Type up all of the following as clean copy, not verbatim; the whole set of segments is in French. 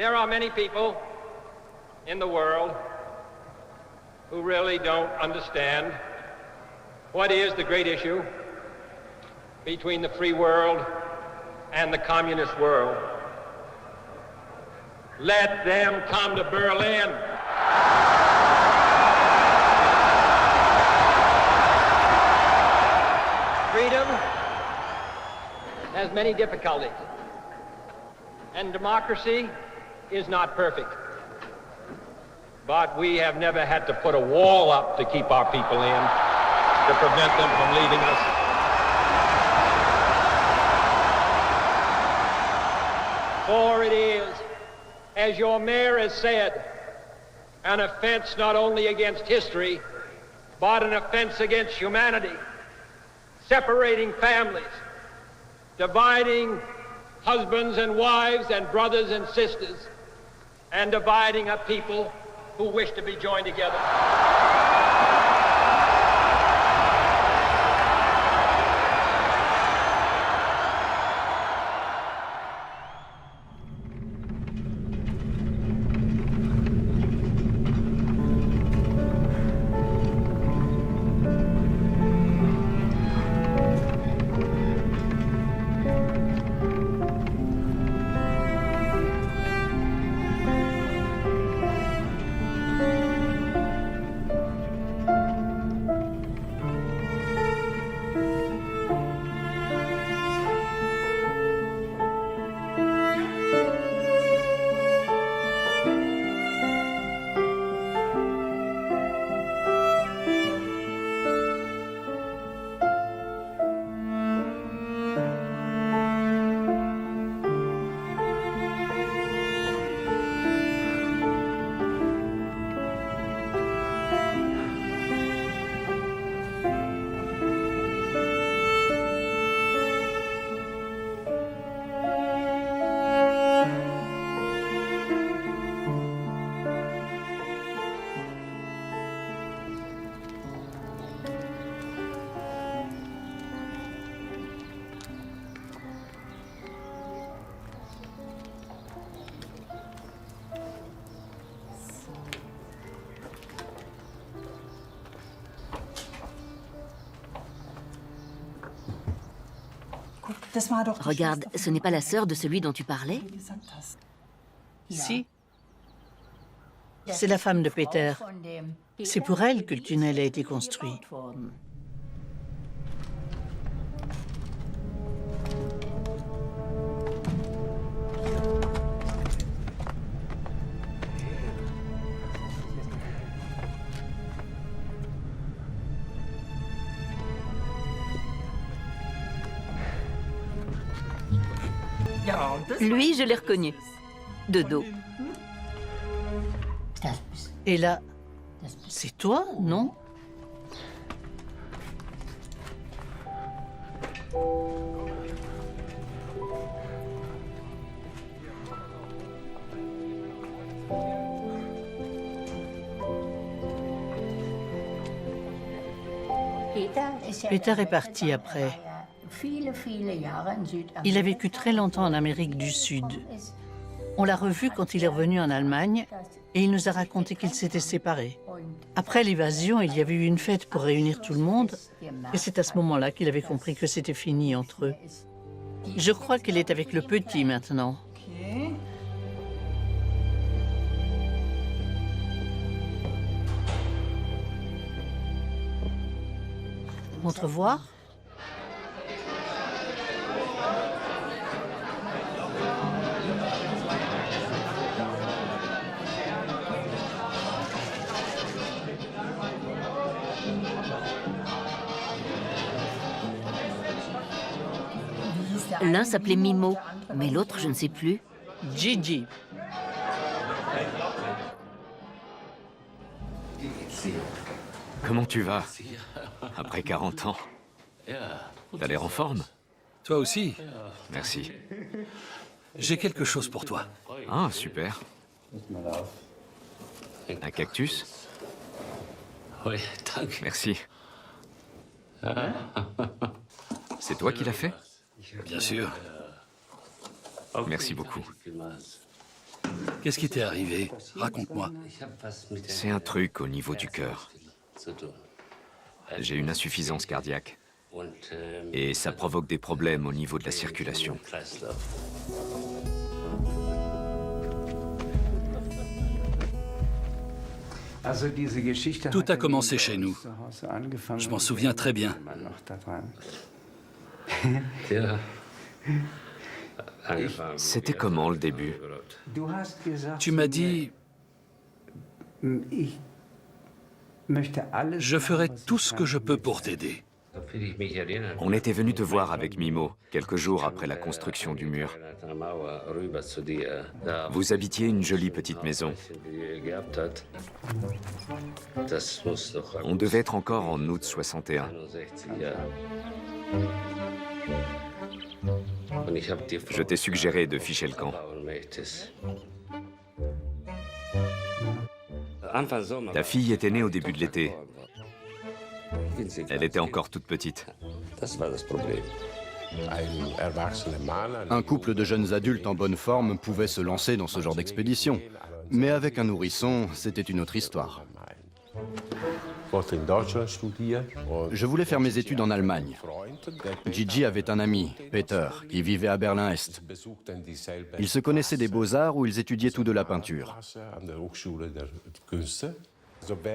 There are many people in the world who really don't understand what is the great issue between the free world and the communist world. Let them come to Berlin. Freedom has many difficulties, and democracy is not perfect. But we have never had to put a wall up to keep our people in, to prevent them from leaving us. For it is, as your mayor has said, an offense not only against history, but an offense against humanity, separating families, dividing husbands and wives and brothers and sisters, and dividing a people who wish to be joined together. Regarde, ce n'est pas la sœur de celui dont tu parlais? Si. C'est la femme de Peter. C'est pour elle que le tunnel a été construit. Lui, je l'ai reconnu. De dos. Et là, c'est toi, non? Peter est parti après. Il a vécu très longtemps en Amérique du Sud. On l'a revu quand il est revenu en Allemagne et il nous a raconté qu'ils s'étaient séparés. Après l'évasion, il y avait eu une fête pour réunir tout le monde et c'est à ce moment-là qu'il avait compris que c'était fini entre eux. Je crois qu'il est avec le petit maintenant. Montre voir. L'un s'appelait Mimo, mais l'autre, je ne sais plus. Gigi. Comment tu vas? Après 40 ans. T'as l'air en forme. Toi aussi. Merci. J'ai quelque chose pour toi. Ah, super. Un cactus? Merci. C'est toi qui l'as fait? Bien sûr. Merci beaucoup. Qu'est-ce qui t'est arrivé? Raconte-moi. C'est un truc au niveau du cœur. J'ai une insuffisance cardiaque. Et ça provoque des problèmes au niveau de la circulation. Tout a commencé chez nous. Je m'en souviens très bien. C'était comment le début? Tu m'as dit, je ferai tout ce que je peux pour t'aider. On était venu te voir avec Mimo, quelques jours après la construction du mur. Vous habitiez une jolie petite maison. On devait être encore en août 61. Je t'ai suggéré de ficher le camp. Ta fille était née au début de l'été. Elle était encore toute petite. Un couple de jeunes adultes en bonne forme pouvait se lancer dans ce genre d'expédition. Mais avec un nourrisson, c'était une autre histoire. Je voulais faire mes études en Allemagne. Gigi avait un ami, Peter, qui vivait à Berlin-Est. Ils se connaissaient des beaux-arts où ils étudiaient tous de la peinture.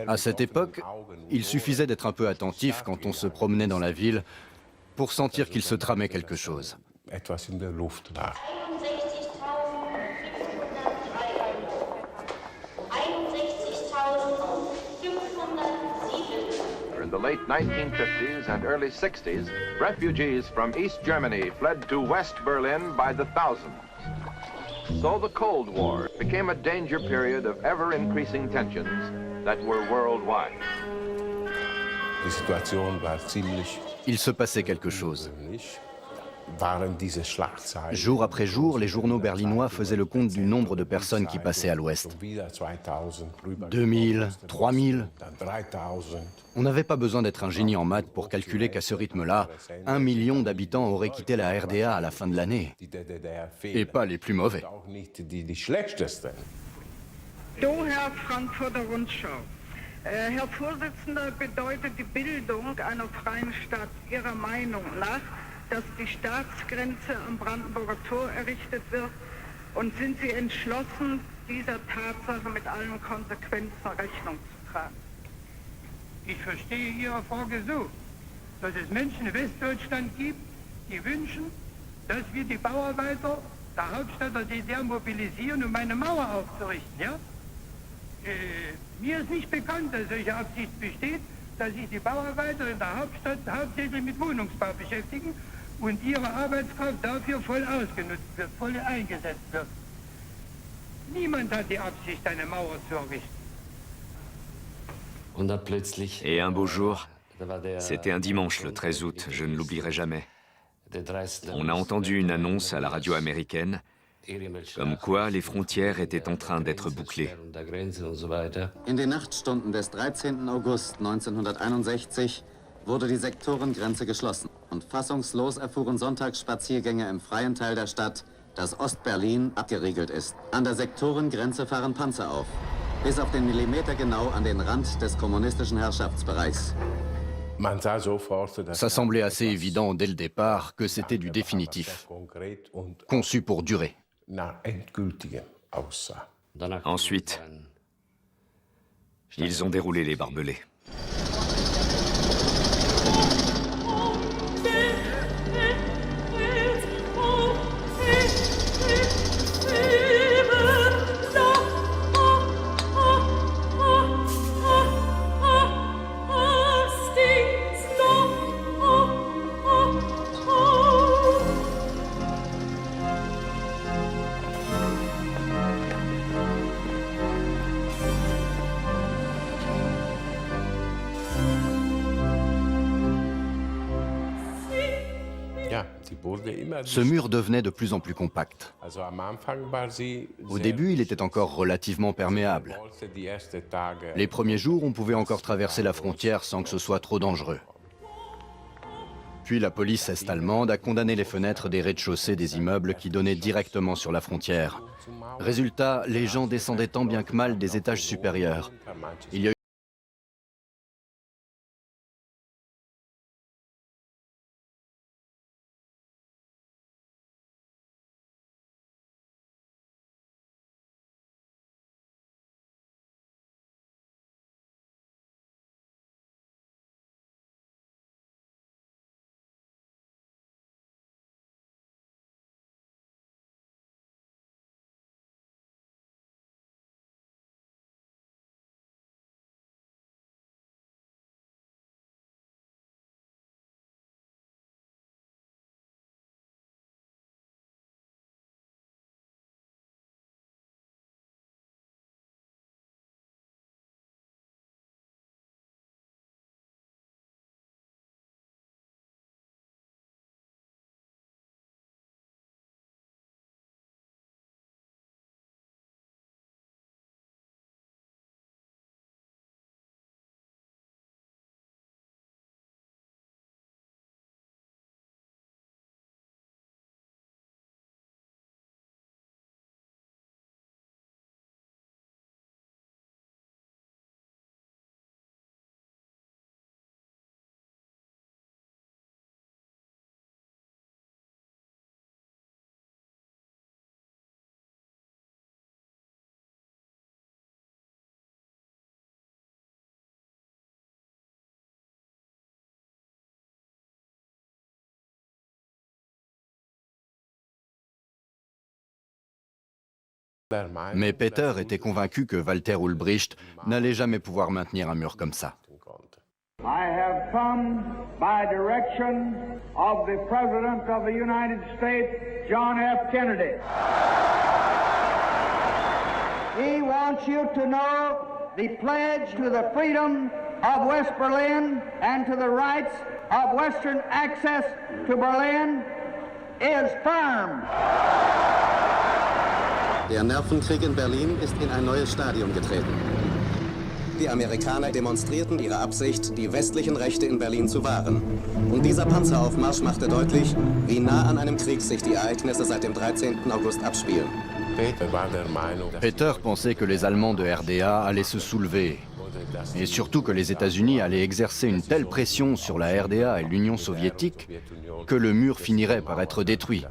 À cette époque, il suffisait d'être un peu attentif quand on se promenait dans la ville pour sentir qu'il se tramait quelque chose. In the late 1950s and early 60s, refugees from East Germany fled to West Berlin by the thousands. So the Cold War became a danger period of ever-increasing tensions that were worldwide. Il se passait quelque chose. Jour après jour, les journaux berlinois faisaient le compte du nombre de personnes qui passaient à l'ouest. 2000, 3000. On n'avait pas besoin d'être un génie en maths pour calculer qu'à ce rythme-là, 1 million d'habitants auraient quitté la RDA à la fin de l'année. Et pas les plus mauvais. Herr Frankfurter Rundschau. Herr Vorsitzender, bedeutet die Bildung einer freien Stadt Ihrer Meinung nach, dass die Staatsgrenze am Brandenburger Tor errichtet wird? Und sind Sie entschlossen, dieser Tatsache mit allen Konsequenzen Rechnung zu tragen? Ich verstehe Ihre Frage so, dass es Menschen in Westdeutschland gibt, die wünschen, dass wir die Bauarbeiter der Hauptstadt der DDR mobilisieren, um eine Mauer aufzurichten, ja? Mir ist nicht bekannt, dass solche Absicht besteht, dass sich die Bauarbeiter in der Hauptstadt hauptsächlich mit Wohnungsbau beschäftigen und ihre Arbeitskraft dafür voll ausgenutzt wird, voll eingesetzt wird. Niemand hat die Absicht, eine Mauer zu errichten. Et un beau jour, c'était un dimanche le 13 août, je ne l'oublierai jamais. On a entendu une annonce à la radio américaine, comme quoi les frontières étaient en train d'être bouclées. In den Nachtstunden des 13. August 1961 wurde die Sektorengrenze geschlossen und fassungslos erfuhren Sonntagsspaziergänger im freien Teil der Stadt, dass Ostberlin abgeriegelt ist. An der Sektorengrenze fahren Panzer auf, bis auf den Millimeter genau an den Rand des kommunistischen Herrschaftsbereichs. Ça semblait assez évident dès le départ que c'était du définitif, conçu pour durer. Ensuite, ils ont déroulé les barbelés. Ce mur devenait de plus en plus compact. Au début, il était encore relativement perméable. Les premiers jours, on pouvait encore traverser la frontière sans que ce soit trop dangereux. Puis la police est-allemande a condamné les fenêtres des rez-de-chaussée des immeubles qui donnaient directement sur la frontière. Résultat, les gens descendaient tant bien que mal des étages supérieurs. Il y a Mais Peter était convaincu que Walter Ulbricht n'allait jamais pouvoir maintenir un mur comme ça. I have come by direction of the President of the United States, John F. Kennedy. He wants you to know the pledge to the freedom of West Berlin and to the rights of Western access to Berlin is firm. Der Nervenkrieg in Berlin ist in ein neues Stadium getreten. Die Amerikaner demonstrierten ihre Absicht, die westlichen Rechte in Berlin zu wahren. Und dieser Panzeraufmarsch machte deutlich, wie nah an einem Krieg sich die Ereignisse seit dem 13. August abspielen. Peter pensait que les Allemands de RDA allaient se soulever, et surtout que les États-Unis allaient exercer une telle pression sur la RDA et l'Union soviétique que le mur finirait par être détruit.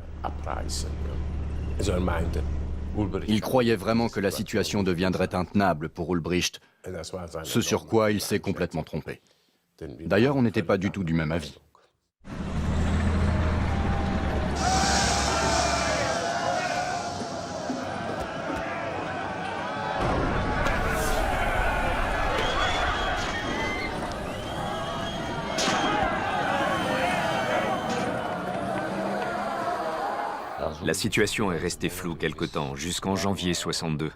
Il croyait vraiment que la situation deviendrait intenable pour Ulbricht, ce sur quoi il s'est complètement trompé. D'ailleurs, on n'était pas du tout du même avis. La situation est restée floue quelque temps, jusqu'en janvier 62.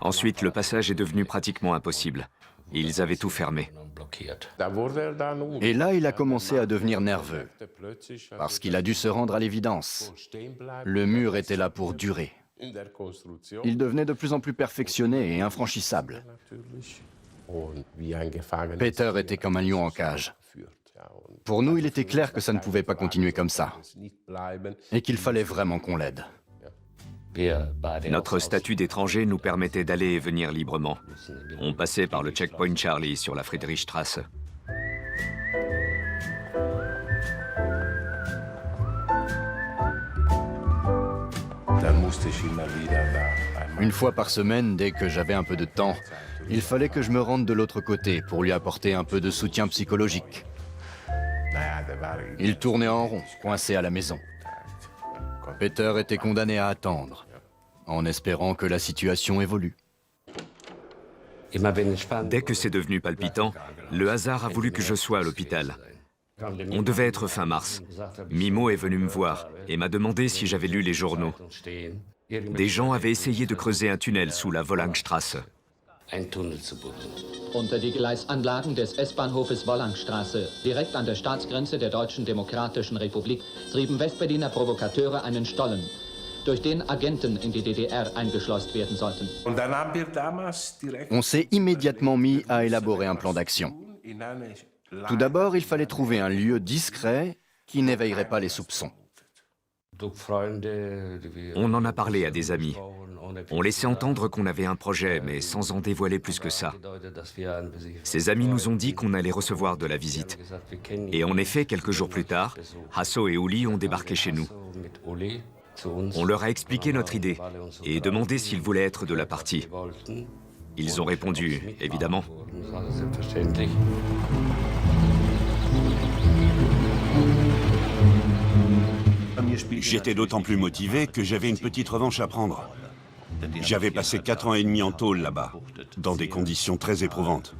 Ensuite, le passage est devenu pratiquement impossible. Ils avaient tout fermé. Et là, il a commencé à devenir nerveux, parce qu'il a dû se rendre à l'évidence. Le mur était là pour durer. Il devenait de plus en plus perfectionné et infranchissable. Peter était comme un lion en cage. Pour nous, il était clair que ça ne pouvait pas continuer comme ça, et qu'il fallait vraiment qu'on l'aide. Notre statut d'étranger nous permettait d'aller et venir librement. On passait par le checkpoint Charlie sur la Friedrichstrasse. Une fois par semaine, dès que j'avais un peu de temps, il fallait que je me rende de l'autre côté pour lui apporter un peu de soutien psychologique. Il tournait en rond, coincé à la maison. Peter était condamné à attendre, en espérant que la situation évolue. Dès que c'est devenu palpitant, le hasard a voulu que je sois à l'hôpital. On devait être fin mars. Mimo est venu me voir et m'a demandé si j'avais lu les journaux. Des gens avaient essayé de creuser un tunnel sous la Wollangstrasse. Unter die Gleisanlagen des S-Bahnhofes Wollangstraße, direkt an der Staatsgrenze der Deutschen Demokratischen Republik, trieben Westberliner Provokateure einen Stollen, durch den Agenten in die DDR eingeschleust werden sollten. On s'est immédiatement mis à élaborer un plan d'action. Tout d'abord, il fallait trouver un lieu discret qui n'éveillerait pas les soupçons. On en a parlé à des amis. On laissait entendre qu'on avait un projet, mais sans en dévoiler plus que ça. Ces amis nous ont dit qu'on allait recevoir de la visite. Et en effet, quelques jours plus tard, Hasso et Uli ont débarqué chez nous. On leur a expliqué notre idée et demandé s'ils voulaient être de la partie. Ils ont répondu, évidemment. J'étais d'autant plus motivé que j'avais une petite revanche à prendre. J'avais passé 4 ans et demi en tôle là-bas, dans des conditions très éprouvantes.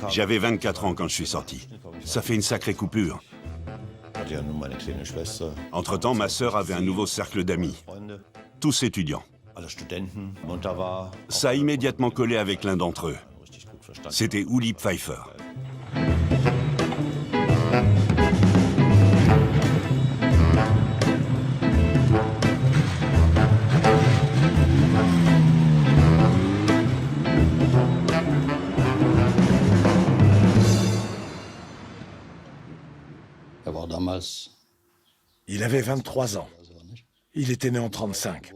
J'avais 24 ans quand je suis sorti. Ça fait une sacrée coupure. Entre-temps, ma sœur avait un nouveau cercle d'amis, tous étudiants. Ça a immédiatement collé avec l'un d'entre eux. C'était Uli Pfeiffer. Il avait 23 ans. Il était né en 1935.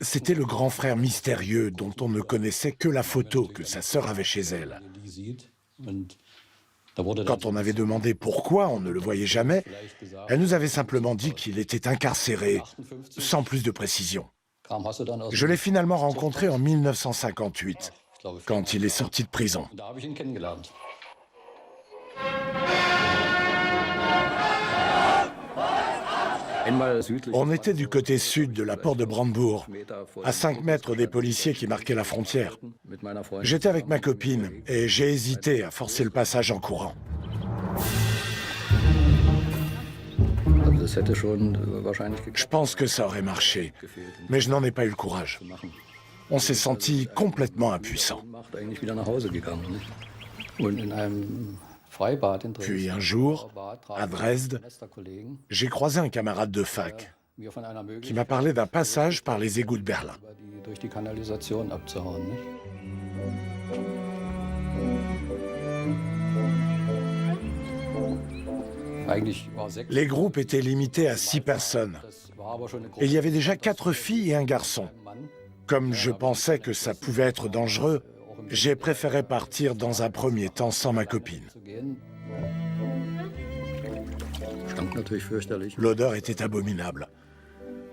C'était le grand frère mystérieux dont on ne connaissait que la photo que sa sœur avait chez elle. Quand on avait demandé pourquoi on ne le voyait jamais, elle nous avait simplement dit qu'il était incarcéré, sans plus de précision. Je l'ai finalement rencontré en 1958, quand il est sorti de prison. On était du côté sud de la porte de Brandebourg, à 5 mètres des policiers qui marquaient la frontière. J'étais avec ma copine et j'ai hésité à forcer le passage en courant. Je pense que ça aurait marché, mais je n'en ai pas eu le courage. On s'est senti complètement impuissant. Puis un jour, à Dresde, j'ai croisé un camarade de fac qui m'a parlé d'un passage par les égouts de Berlin. Les groupes étaient limités à 6 personnes. Et il y avait déjà 4 filles et un garçon. Comme je pensais que ça pouvait être dangereux, j'ai préféré partir dans un premier temps sans ma copine. L'odeur était abominable.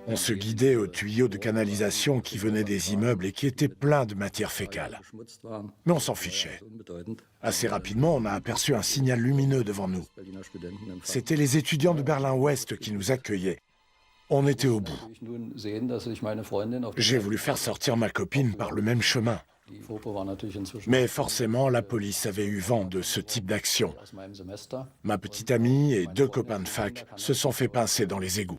On se guidait aux tuyaux de canalisation qui venaient des immeubles et qui étaient pleins de matière fécale. Mais on s'en fichait. Assez rapidement, on a aperçu un signal lumineux devant nous. C'étaient les étudiants de Berlin-Ouest qui nous accueillaient. On était au bout. J'ai voulu faire sortir ma copine par le même chemin. Mais forcément, la police avait eu vent de ce type d'action. Ma petite amie et 2 copains de fac se sont fait pincer dans les égouts.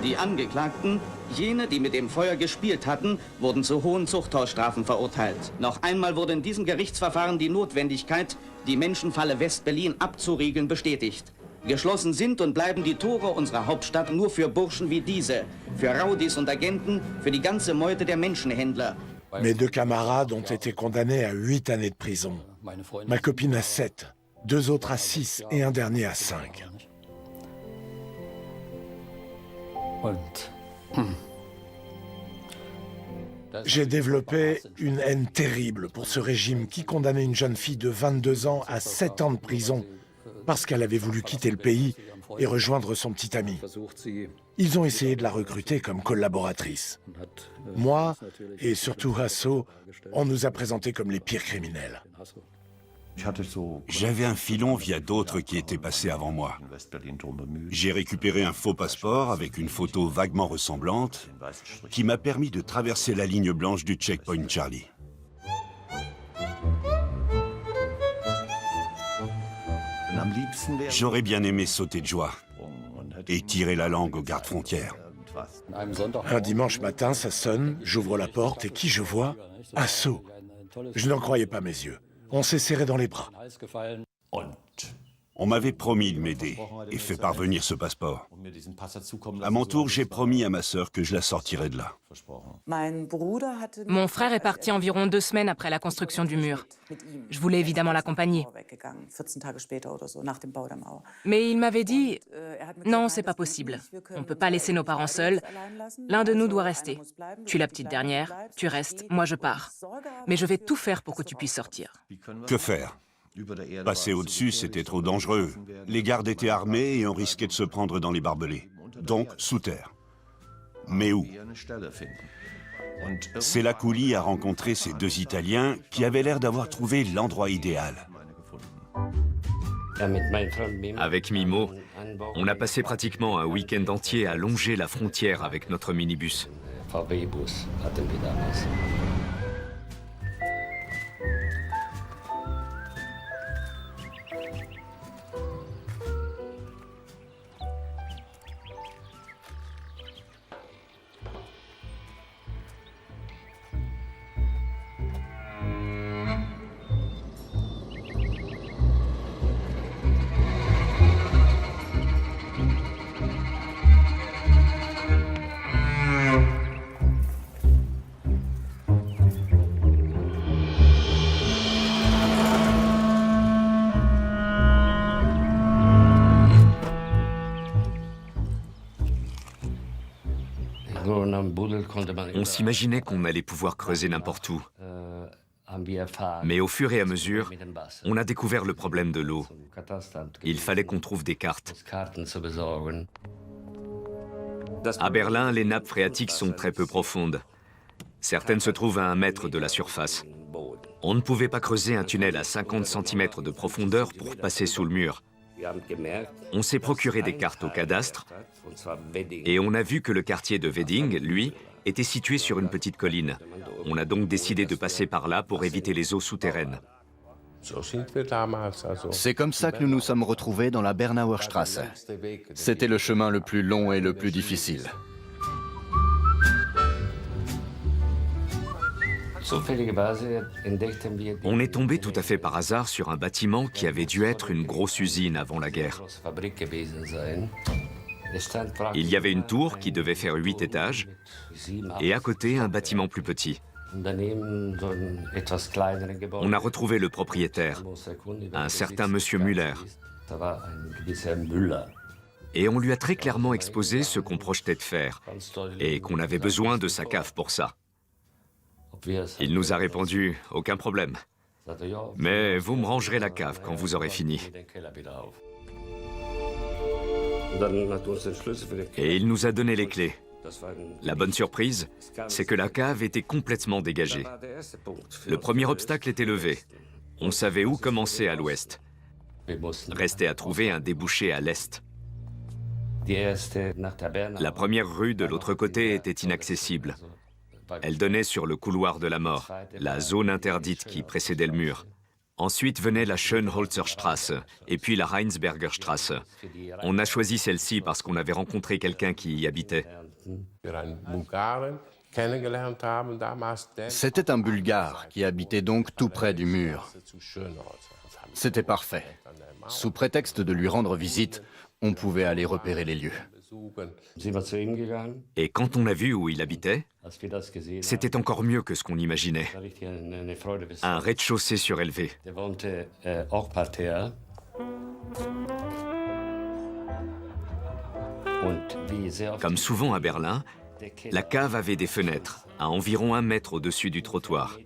Die Angeklagten, jene, die mit dem Feuer gespielt hatten, wurden zu hohen Zuchthausstrafen verurteilt. Noch einmal wurde in diesem Gerichtsverfahren die Notwendigkeit, die Menschenfalle West-Berlin abzuriegeln, bestätigt. Geschlossen sind und bleiben die Tore unserer Hauptstadt nur für Burschen wie diese, für Raudis und Agenten, für die ganze Meute der Menschenhändler. Mes 2 camarades ont été condamnés à 8 années de prison. Ma copine à 7, 2 autres à 6 et un dernier à 5. J'ai développé une haine terrible pour ce régime qui condamnait une jeune fille de 22 ans à 7 ans de prison parce qu'elle avait voulu quitter le pays et rejoindre son petit ami. Ils ont essayé de la recruter comme collaboratrice. Moi, et surtout Hasso, on nous a présentés comme les pires criminels. J'avais un filon via d'autres qui étaient passés avant moi. J'ai récupéré un faux passeport avec une photo vaguement ressemblante qui m'a permis de traverser la ligne blanche du checkpoint Charlie. J'aurais bien aimé sauter de joie et tirer la langue aux gardes-frontières. Un dimanche matin, ça sonne, j'ouvre la porte et qui je vois? Hasso. Je n'en croyais pas mes yeux. On s'est serré dans les bras. On m'avait promis de m'aider et fait parvenir ce passeport. À mon tour, j'ai promis à ma sœur que je la sortirais de là. Mon frère est parti environ 2 semaines après la construction du mur. Je voulais évidemment l'accompagner. Mais il m'avait dit « Non, c'est pas possible. On ne peut pas laisser nos parents seuls. L'un de nous doit rester. Tu es la petite dernière, tu restes, moi je pars. Mais je vais tout faire pour que tu puisses sortir. » Que faire? Passer au-dessus, c'était trop dangereux. Les gardes étaient armés et on risquait de se prendre dans les barbelés. Donc, sous terre. Mais où? Selakouli a rencontré ces 2 Italiens qui avaient l'air d'avoir trouvé l'endroit idéal. Avec Mimo, on a passé pratiquement un week-end entier à longer la frontière avec notre minibus. On s'imaginait qu'on allait pouvoir creuser n'importe où. Mais au fur et à mesure, on a découvert le problème de l'eau. Il fallait qu'on trouve des cartes. À Berlin, les nappes phréatiques sont très peu profondes. Certaines se trouvent à 1 mètre de la surface. On ne pouvait pas creuser un tunnel à 50 cm de profondeur pour passer sous le mur. On s'est procuré des cartes au cadastre et on a vu que le quartier de Wedding, lui, était situé sur une petite colline. On a donc décidé de passer par là pour éviter les eaux souterraines. C'est comme ça que nous nous sommes retrouvés dans la Bernauer Straße. C'était le chemin le plus long et le plus difficile. On est tombé tout à fait par hasard sur un bâtiment qui avait dû être une grosse usine avant la guerre. Il y avait une tour qui devait faire 8 étages et à côté un bâtiment plus petit. On a retrouvé le propriétaire, un certain monsieur Müller. Et on lui a très clairement exposé ce qu'on projetait de faire et qu'on avait besoin de sa cave pour ça. Il nous a répondu « Aucun problème. Mais vous me rangerez la cave quand vous aurez fini. » Et il nous a donné les clés. La bonne surprise, c'est que la cave était complètement dégagée. Le premier obstacle était levé. On savait où commencer à l'ouest. Restait à trouver un débouché à l'est. La première rue de l'autre côté était inaccessible. Elle donnait sur le couloir de la mort, la zone interdite qui précédait le mur. Ensuite venait la Schönholzerstraße et puis la Rheinsberger Straße. On a choisi celle-ci parce qu'on avait rencontré quelqu'un qui y habitait. C'était un Bulgare qui habitait donc tout près du mur. C'était parfait. Sous prétexte de lui rendre visite, on pouvait aller repérer les lieux. Et quand on a vu où il habitait, c'était encore mieux que ce qu'on imaginait. Un rez-de-chaussée surélevé. Comme souvent à Berlin, la cave avait des fenêtres, à environ 1 mètre au-dessus du trottoir.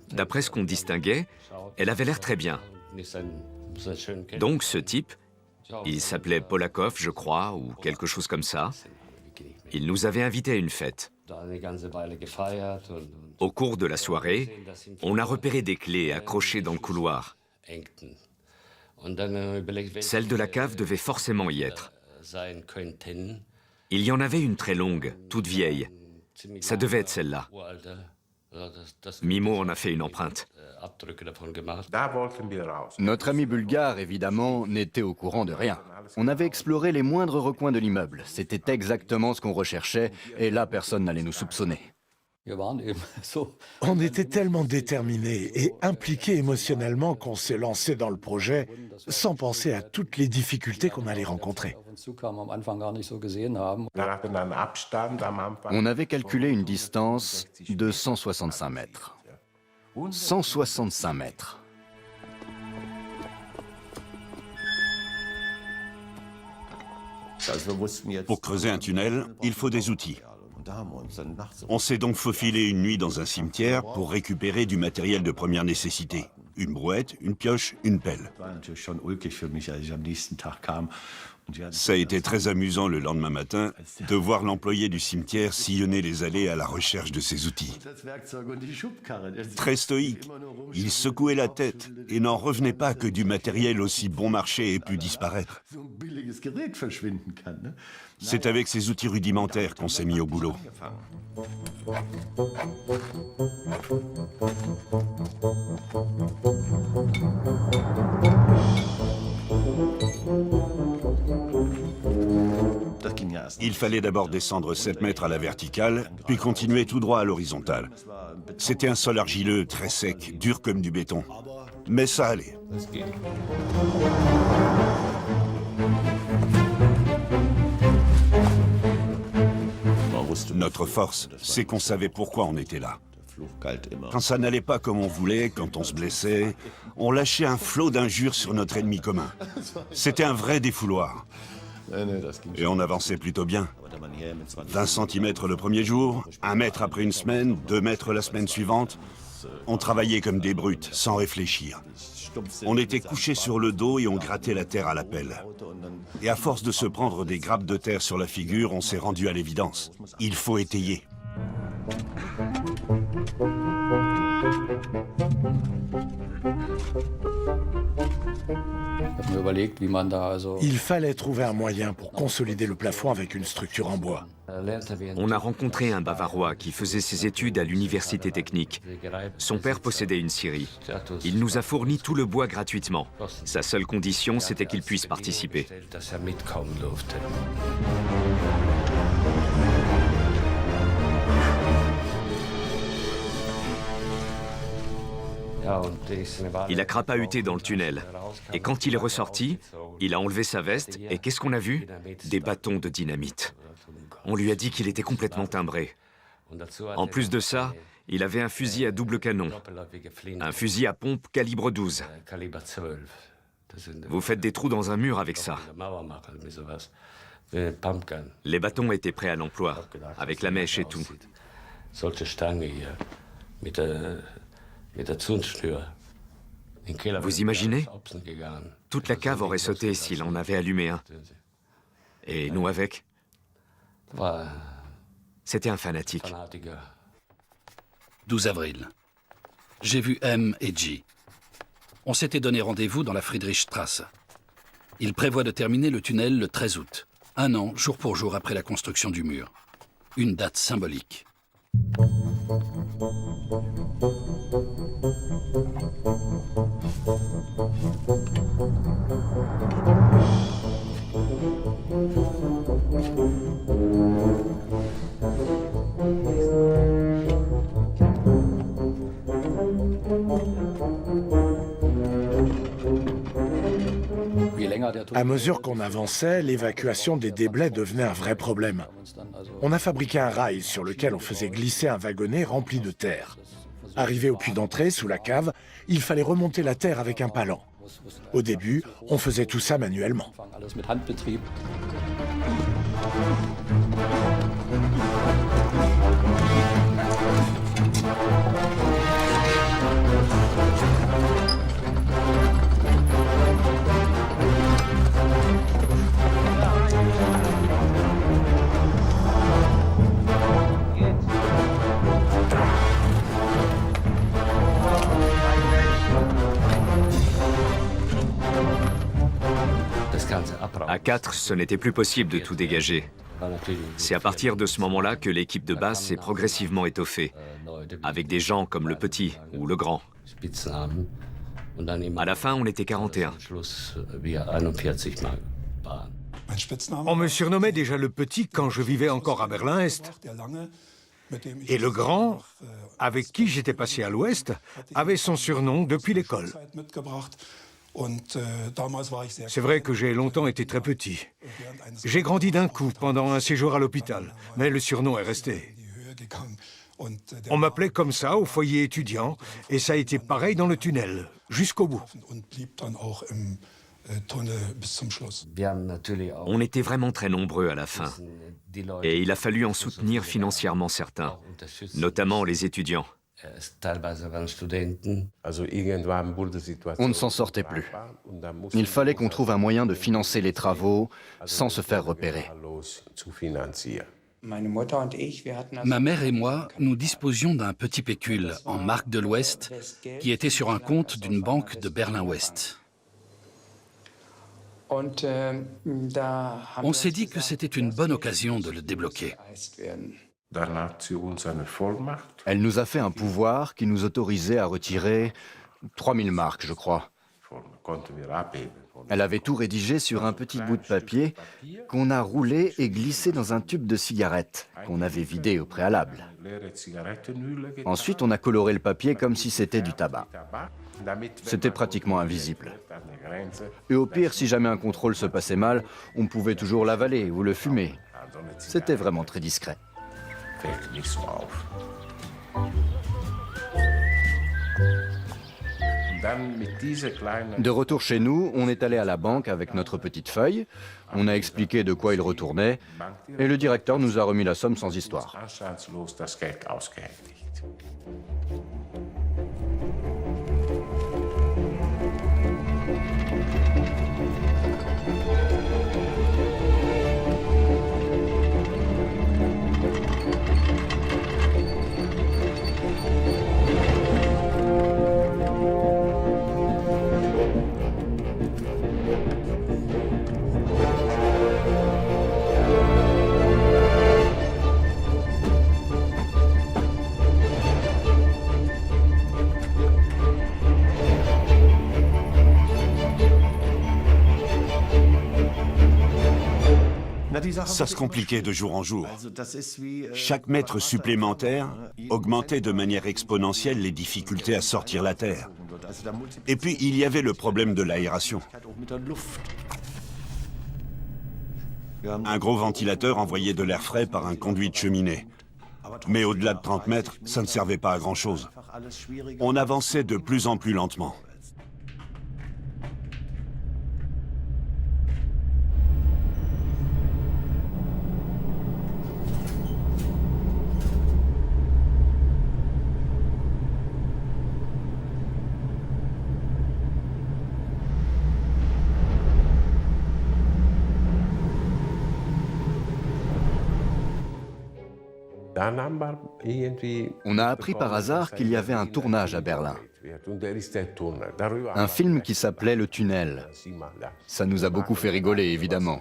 D'après ce qu'on distinguait, elle avait l'air très bien. Donc ce type, il s'appelait Polakov, je crois, ou quelque chose comme ça, il nous avait invités à une fête. Au cours de la soirée, on a repéré des clés accrochées dans le couloir. Celle de la cave devait forcément y être. Il y en avait une très longue, toute vieille. Ça devait être celle-là. Mimo en a fait une empreinte. Notre ami bulgare, évidemment, n'était au courant de rien. On avait exploré les moindres recoins de l'immeuble. C'était exactement ce qu'on recherchait, et là, personne n'allait nous soupçonner. On était tellement déterminés et impliqués émotionnellement qu'on s'est lancé dans le projet sans penser à toutes les difficultés qu'on allait rencontrer. On avait calculé une distance de 165 mètres. 165 mètres. Pour creuser un tunnel, il faut des outils. On s'est donc faufilé une nuit dans un cimetière pour récupérer du matériel de première nécessité. Une brouette, une pioche, une pelle. Ça a été très amusant le lendemain matin de voir l'employé du cimetière sillonner les allées à la recherche de ses outils. Très stoïque, il secouait la tête et n'en revenait pas que du matériel aussi bon marché ait pu disparaître. C'est avec ces outils rudimentaires qu'on s'est mis au boulot. Il fallait d'abord descendre 7 mètres à la verticale, puis continuer tout droit à l'horizontale. C'était un sol argileux, très sec, dur comme du béton. Mais ça allait. Notre force, c'est qu'on savait pourquoi on était là. Quand ça n'allait pas comme on voulait, quand on se blessait, on lâchait un flot d'injures sur notre ennemi commun. C'était un vrai défouloir. Et on avançait plutôt bien. 20 cm le premier jour, 1 mètre après une semaine, 2 mètres la semaine suivante. On travaillait comme des brutes, sans réfléchir. On était couchés sur le dos et on grattait la terre à la pelle. Et à force de se prendre des grappes de terre sur la figure, on s'est rendu à l'évidence. Il faut étayer. Il fallait trouver un moyen pour consolider le plafond avec une structure en bois. On a rencontré un Bavarois qui faisait ses études à l'université technique. Son père possédait une scierie. Il nous a fourni tout le bois gratuitement. Sa seule condition, c'était qu'il puisse participer. Il a crapahuté dans le tunnel. Et quand il est ressorti, il a enlevé sa veste et qu'est-ce qu'on a vu? Des bâtons de dynamite. On lui a dit qu'il était complètement timbré. En plus de ça, il avait un fusil à double canon. Un fusil à pompe calibre 12. Vous faites des trous dans un mur avec ça. Les bâtons étaient prêts à l'emploi, avec la mèche et tout. Vous imaginez? Toute la cave aurait sauté s'il en avait allumé un. Et nous avec? C'était un fanatique. 12 avril. J'ai vu M et G. On s'était donné rendez-vous dans la Friedrichstrasse. Ils prévoient de terminer le tunnel le 13 août, 1 an, jour pour jour après la construction du mur. Une date symbolique. À mesure qu'on avançait, l'évacuation des déblais devenait un vrai problème. On a fabriqué un rail sur lequel on faisait glisser un wagonnet rempli de terre. Arrivé au puits d'entrée, sous la cave, il fallait remonter la terre avec un palan. Au début, on faisait tout ça manuellement. À 4, ce n'était plus possible de tout dégager. C'est à partir de ce moment-là que l'équipe de base s'est progressivement étoffée, avec des gens comme le petit ou le grand. À la fin, on était 41. On me surnommait déjà le petit quand je vivais encore à Berlin-Est. Et le grand, avec qui j'étais passé à l'ouest, avait son surnom depuis l'école. C'est vrai que j'ai longtemps été très petit. J'ai grandi d'un coup pendant un séjour à l'hôpital, mais le surnom est resté. On m'appelait comme ça au foyer étudiant, et ça a été pareil dans le tunnel, jusqu'au bout. On était vraiment très nombreux à la fin, et il a fallu en soutenir financièrement certains, notamment les étudiants. On ne s'en sortait plus. Il fallait qu'on trouve un moyen de financer les travaux sans se faire repérer. Ma mère et moi, nous disposions d'un petit pécule en marque de l'Ouest qui était sur un compte d'une banque de Berlin-Ouest. On s'est dit que c'était une bonne occasion de le débloquer. Elle nous a fait un pouvoir qui nous autorisait à retirer 3000 marks, je crois. Elle avait tout rédigé sur un petit bout de papier qu'on a roulé et glissé dans un tube de cigarette qu'on avait vidé au préalable. Ensuite, on a coloré le papier comme si c'était du tabac. C'était pratiquement invisible. Et au pire, si jamais un contrôle se passait mal, on pouvait toujours l'avaler ou le fumer. C'était vraiment très discret. De retour chez nous, on est allé à la banque avec notre petite feuille, on a expliqué de quoi il retournait, et le directeur nous a remis la somme sans histoire. Ça se compliquait de jour en jour. Chaque mètre supplémentaire augmentait de manière exponentielle les difficultés à sortir la terre. Et puis, il y avait le problème de l'aération. Un gros ventilateur envoyait de l'air frais par un conduit de cheminée. Mais au-delà de 30 mètres, ça ne servait pas à grand-chose. On avançait de plus en plus lentement. On a appris par hasard qu'il y avait un tournage à Berlin. Un film qui s'appelait Le Tunnel. Ça nous a beaucoup fait rigoler, évidemment.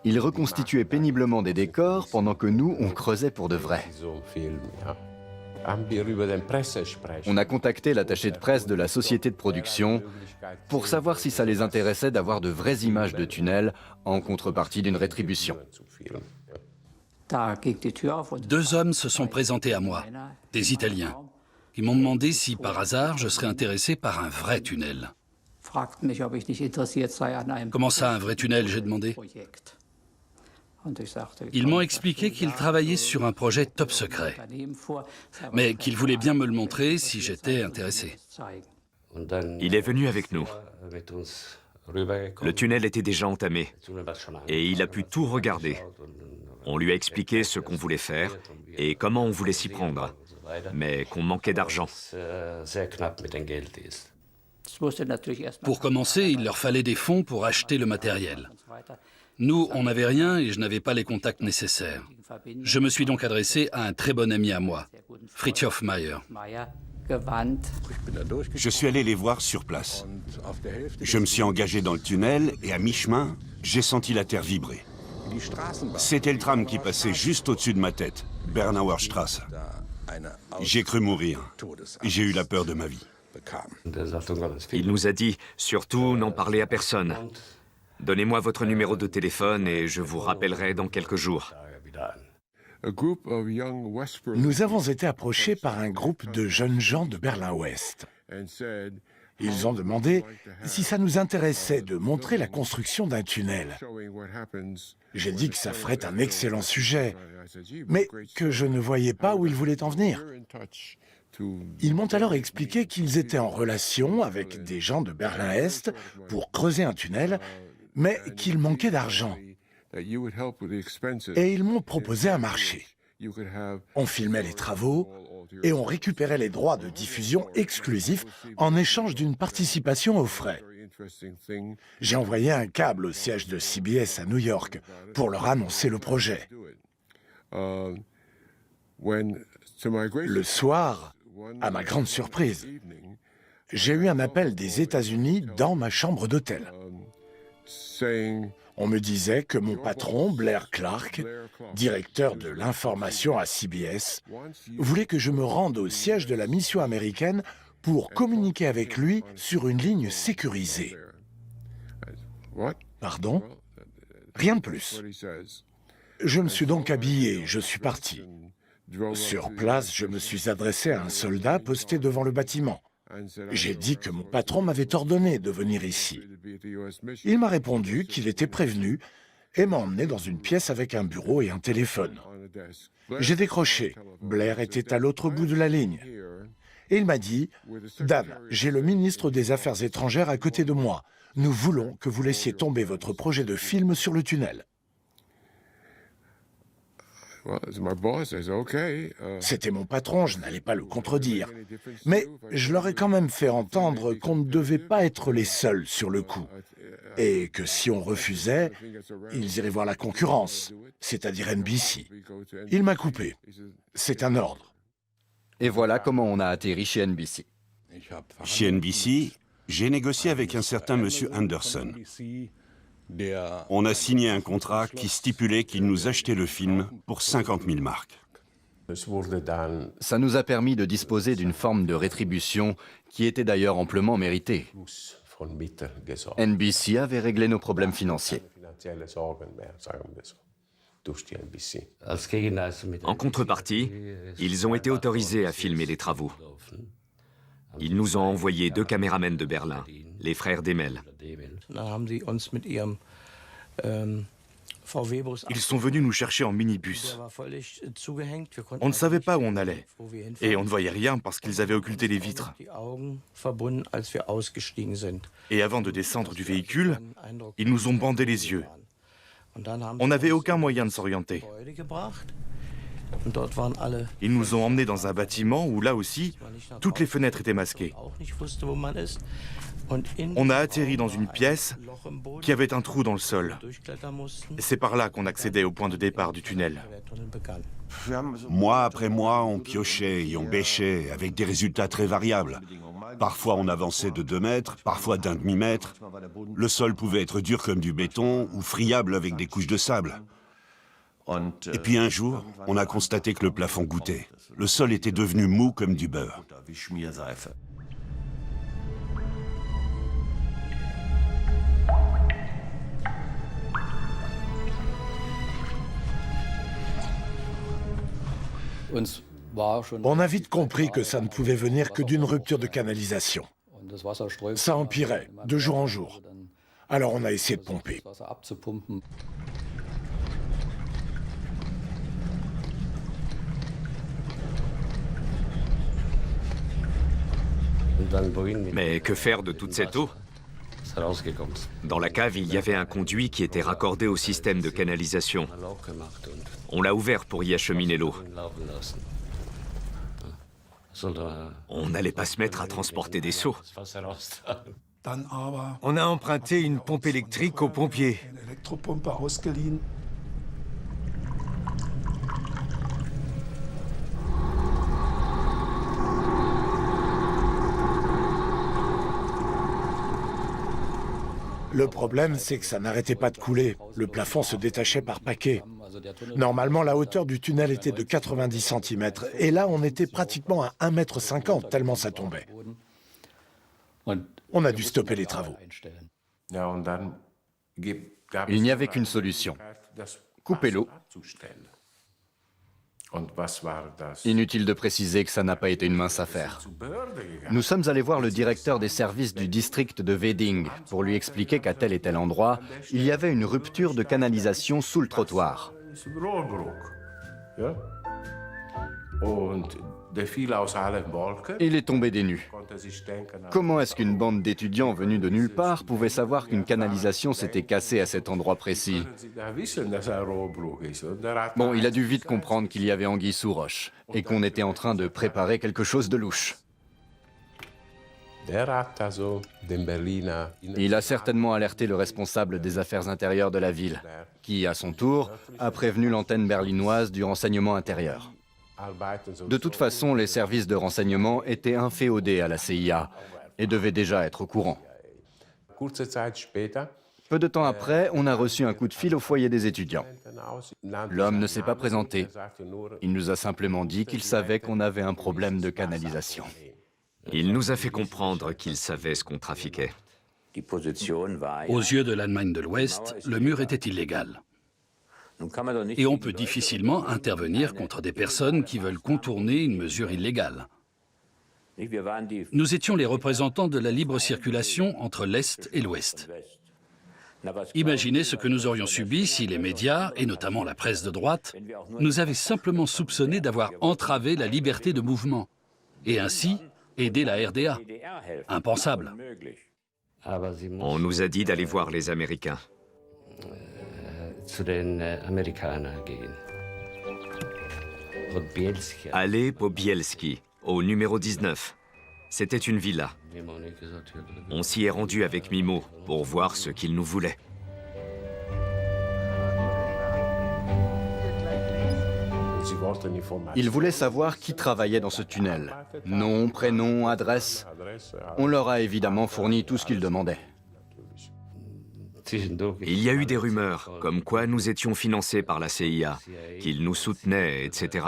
Il reconstituait péniblement des décors pendant que nous, on creusait pour de vrai. On a contacté l'attaché de presse de la société de production pour savoir si ça les intéressait d'avoir de vraies images de tunnels en contrepartie d'une rétribution. 2 hommes se sont présentés à moi, des Italiens, qui m'ont demandé si par hasard je serais intéressé par un vrai tunnel. Comment ça, un vrai tunnel, j'ai demandé. Ils m'ont expliqué qu'ils travaillaient sur un projet top secret, mais qu'ils voulaient bien me le montrer si j'étais intéressé. Il est venu avec nous. Le tunnel était déjà entamé, et il a pu tout regarder. On lui a expliqué ce qu'on voulait faire et comment on voulait s'y prendre, mais qu'on manquait d'argent. Pour commencer, il leur fallait des fonds pour acheter le matériel. Nous, on n'avait rien et je n'avais pas les contacts nécessaires. Je me suis donc adressé à un très bon ami à moi, Fritjof Mayer. Je suis allé les voir sur place. Je me suis engagé dans le tunnel et à mi-chemin, j'ai senti la terre vibrer. C'était le tram qui passait juste au-dessus de ma tête, Bernauer Straße. J'ai cru mourir. J'ai eu la peur de ma vie. Il nous a dit, surtout n'en parlez à personne. Donnez-moi votre numéro de téléphone et je vous rappellerai dans quelques jours. Nous avons été approchés par un groupe de jeunes gens de Berlin-Ouest. Ils ont demandé si ça nous intéressait de montrer la construction d'un tunnel. J'ai dit que ça ferait un excellent sujet, mais que je ne voyais pas où ils voulaient en venir. Ils m'ont alors expliqué qu'ils étaient en relation avec des gens de Berlin-Est pour creuser un tunnel, mais qu'il manquait d'argent. Et ils m'ont proposé un marché. On filmait les travaux et on récupérait les droits de diffusion exclusifs en échange d'une participation aux frais. J'ai envoyé un câble au siège de CBS à New York pour leur annoncer le projet. Le soir, à ma grande surprise, j'ai eu un appel des États-Unis dans ma chambre d'hôtel. On me disait que mon patron, Blair Clark, directeur de l'information à CBS, voulait que je me rende au siège de la mission américaine pour communiquer avec lui sur une ligne sécurisée. Pardon? Rien de plus. Je me suis donc habillé et je suis parti. Sur place, je me suis adressé à un soldat posté devant le bâtiment. J'ai dit que mon patron m'avait ordonné de venir ici. Il m'a répondu qu'il était prévenu et m'a emmené dans une pièce avec un bureau et un téléphone. J'ai décroché. Blair était à l'autre bout de la ligne. Et il m'a dit « Dan, j'ai le ministre des Affaires étrangères à côté de moi. Nous voulons que vous laissiez tomber votre projet de film sur le tunnel. » C'était mon patron, je n'allais pas le contredire. Mais je leur ai quand même fait entendre qu'on ne devait pas être les seuls sur le coup. Et que si on refusait, ils iraient voir la concurrence, c'est-à-dire NBC. Il m'a coupé. C'est un ordre. Et voilà comment on a atterri chez NBC. Chez NBC, j'ai négocié avec un certain monsieur Anderson. On a signé un contrat qui stipulait qu'il nous achetait le film pour 50 000 marks. Ça nous a permis de disposer d'une forme de rétribution qui était d'ailleurs amplement méritée. NBC avait réglé nos problèmes financiers. En contrepartie, ils ont été autorisés à filmer les travaux. Ils nous ont envoyé 2 caméramens de Berlin, les frères Demel. Ils sont venus nous chercher en minibus. On ne savait pas où on allait. Et on ne voyait rien parce qu'ils avaient occulté les vitres. Et avant de descendre du véhicule, ils nous ont bandé les yeux. On n'avait aucun moyen de s'orienter. Ils nous ont emmenés dans un bâtiment où, là aussi, toutes les fenêtres étaient masquées. On a atterri dans une pièce qui avait un trou dans le sol. C'est par là qu'on accédait au point de départ du tunnel. Mois après mois, on piochait et on bêchait avec des résultats très variables. Parfois, on avançait de 2 mètres, parfois d'1 demi-mètre. Le sol pouvait être dur comme du béton ou friable avec des couches de sable. Et puis un jour, on a constaté que le plafond goûtait. Le sol était devenu mou comme du beurre. On a vite compris que ça ne pouvait venir que d'une rupture de canalisation. Ça empirait, de jour en jour. Alors on a essayé de pomper. Mais que faire de toute cette eau? Dans la cave, il y avait un conduit qui était raccordé au système de canalisation. On l'a ouvert pour y acheminer l'eau. On n'allait pas se mettre à transporter des seaux. On a emprunté une pompe électrique aux pompiers. Le problème, c'est que ça n'arrêtait pas de couler. Le plafond se détachait par paquets. Normalement, la hauteur du tunnel était de 90 cm. Et là, on était pratiquement à 1,50 m, tellement ça tombait. On a dû stopper les travaux. Il n'y avait qu'une solution. Couper l'eau Inutile de préciser que ça n'a pas été une mince affaire. Nous sommes allés voir le directeur des services du district de Wedding pour lui expliquer qu'à tel et tel endroit, il y avait une rupture de canalisation sous le trottoir. Il est tombé des nues. Comment est-ce qu'une bande d'étudiants venus de nulle part pouvait savoir qu'une canalisation s'était cassée à cet endroit précis? Bon, il a dû vite comprendre qu'il y avait anguille sous roche et qu'on était en train de préparer quelque chose de louche. Il a certainement alerté le responsable des affaires intérieures de la ville, qui, à son tour, a prévenu l'antenne berlinoise du renseignement intérieur. De toute façon, les services de renseignement étaient inféodés à la CIA et devaient déjà être au courant. Peu de temps après, on a reçu un coup de fil au foyer des étudiants. L'homme ne s'est pas présenté. Il nous a simplement dit qu'il savait qu'on avait un problème de canalisation. Il nous a fait comprendre qu'il savait ce qu'on trafiquait. Aux yeux de l'Allemagne de l'Ouest, le mur était illégal. Et on peut difficilement intervenir contre des personnes qui veulent contourner une mesure illégale. Nous étions les représentants de la libre circulation entre l'Est et l'Ouest. Imaginez ce que nous aurions subi si les médias, et notamment la presse de droite, nous avaient simplement soupçonnés d'avoir entravé la liberté de mouvement, et ainsi aider la RDA. Impensable. On nous a dit d'aller voir les Américains. Allée Pobielski, au numéro 19. C'était une villa. On s'y est rendu avec Mimo pour voir ce qu'il nous voulait. Ils voulaient savoir qui travaillait dans ce tunnel. Nom, prénom, adresse. On leur a évidemment fourni tout ce qu'ils demandaient. Il y a eu des rumeurs, comme quoi nous étions financés par la CIA, qu'ils nous soutenaient, etc.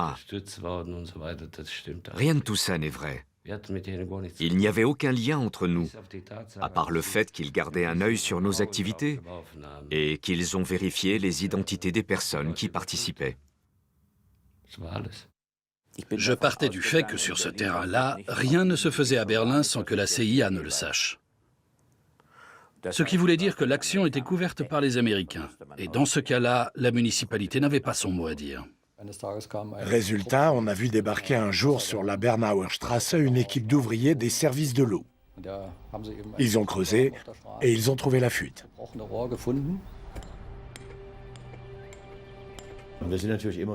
Rien de tout ça n'est vrai. Il n'y avait aucun lien entre nous, à part le fait qu'ils gardaient un œil sur nos activités et qu'ils ont vérifié les identités des personnes qui participaient. Je partais du fait que sur ce terrain-là, rien ne se faisait à Berlin sans que la CIA ne le sache. Ce qui voulait dire que l'action était couverte par les Américains. Et dans ce cas-là, la municipalité n'avait pas son mot à dire. Résultat, on a vu débarquer un jour sur la Bernauer Straße une équipe d'ouvriers des services de l'eau. Ils ont creusé et ils ont trouvé la fuite.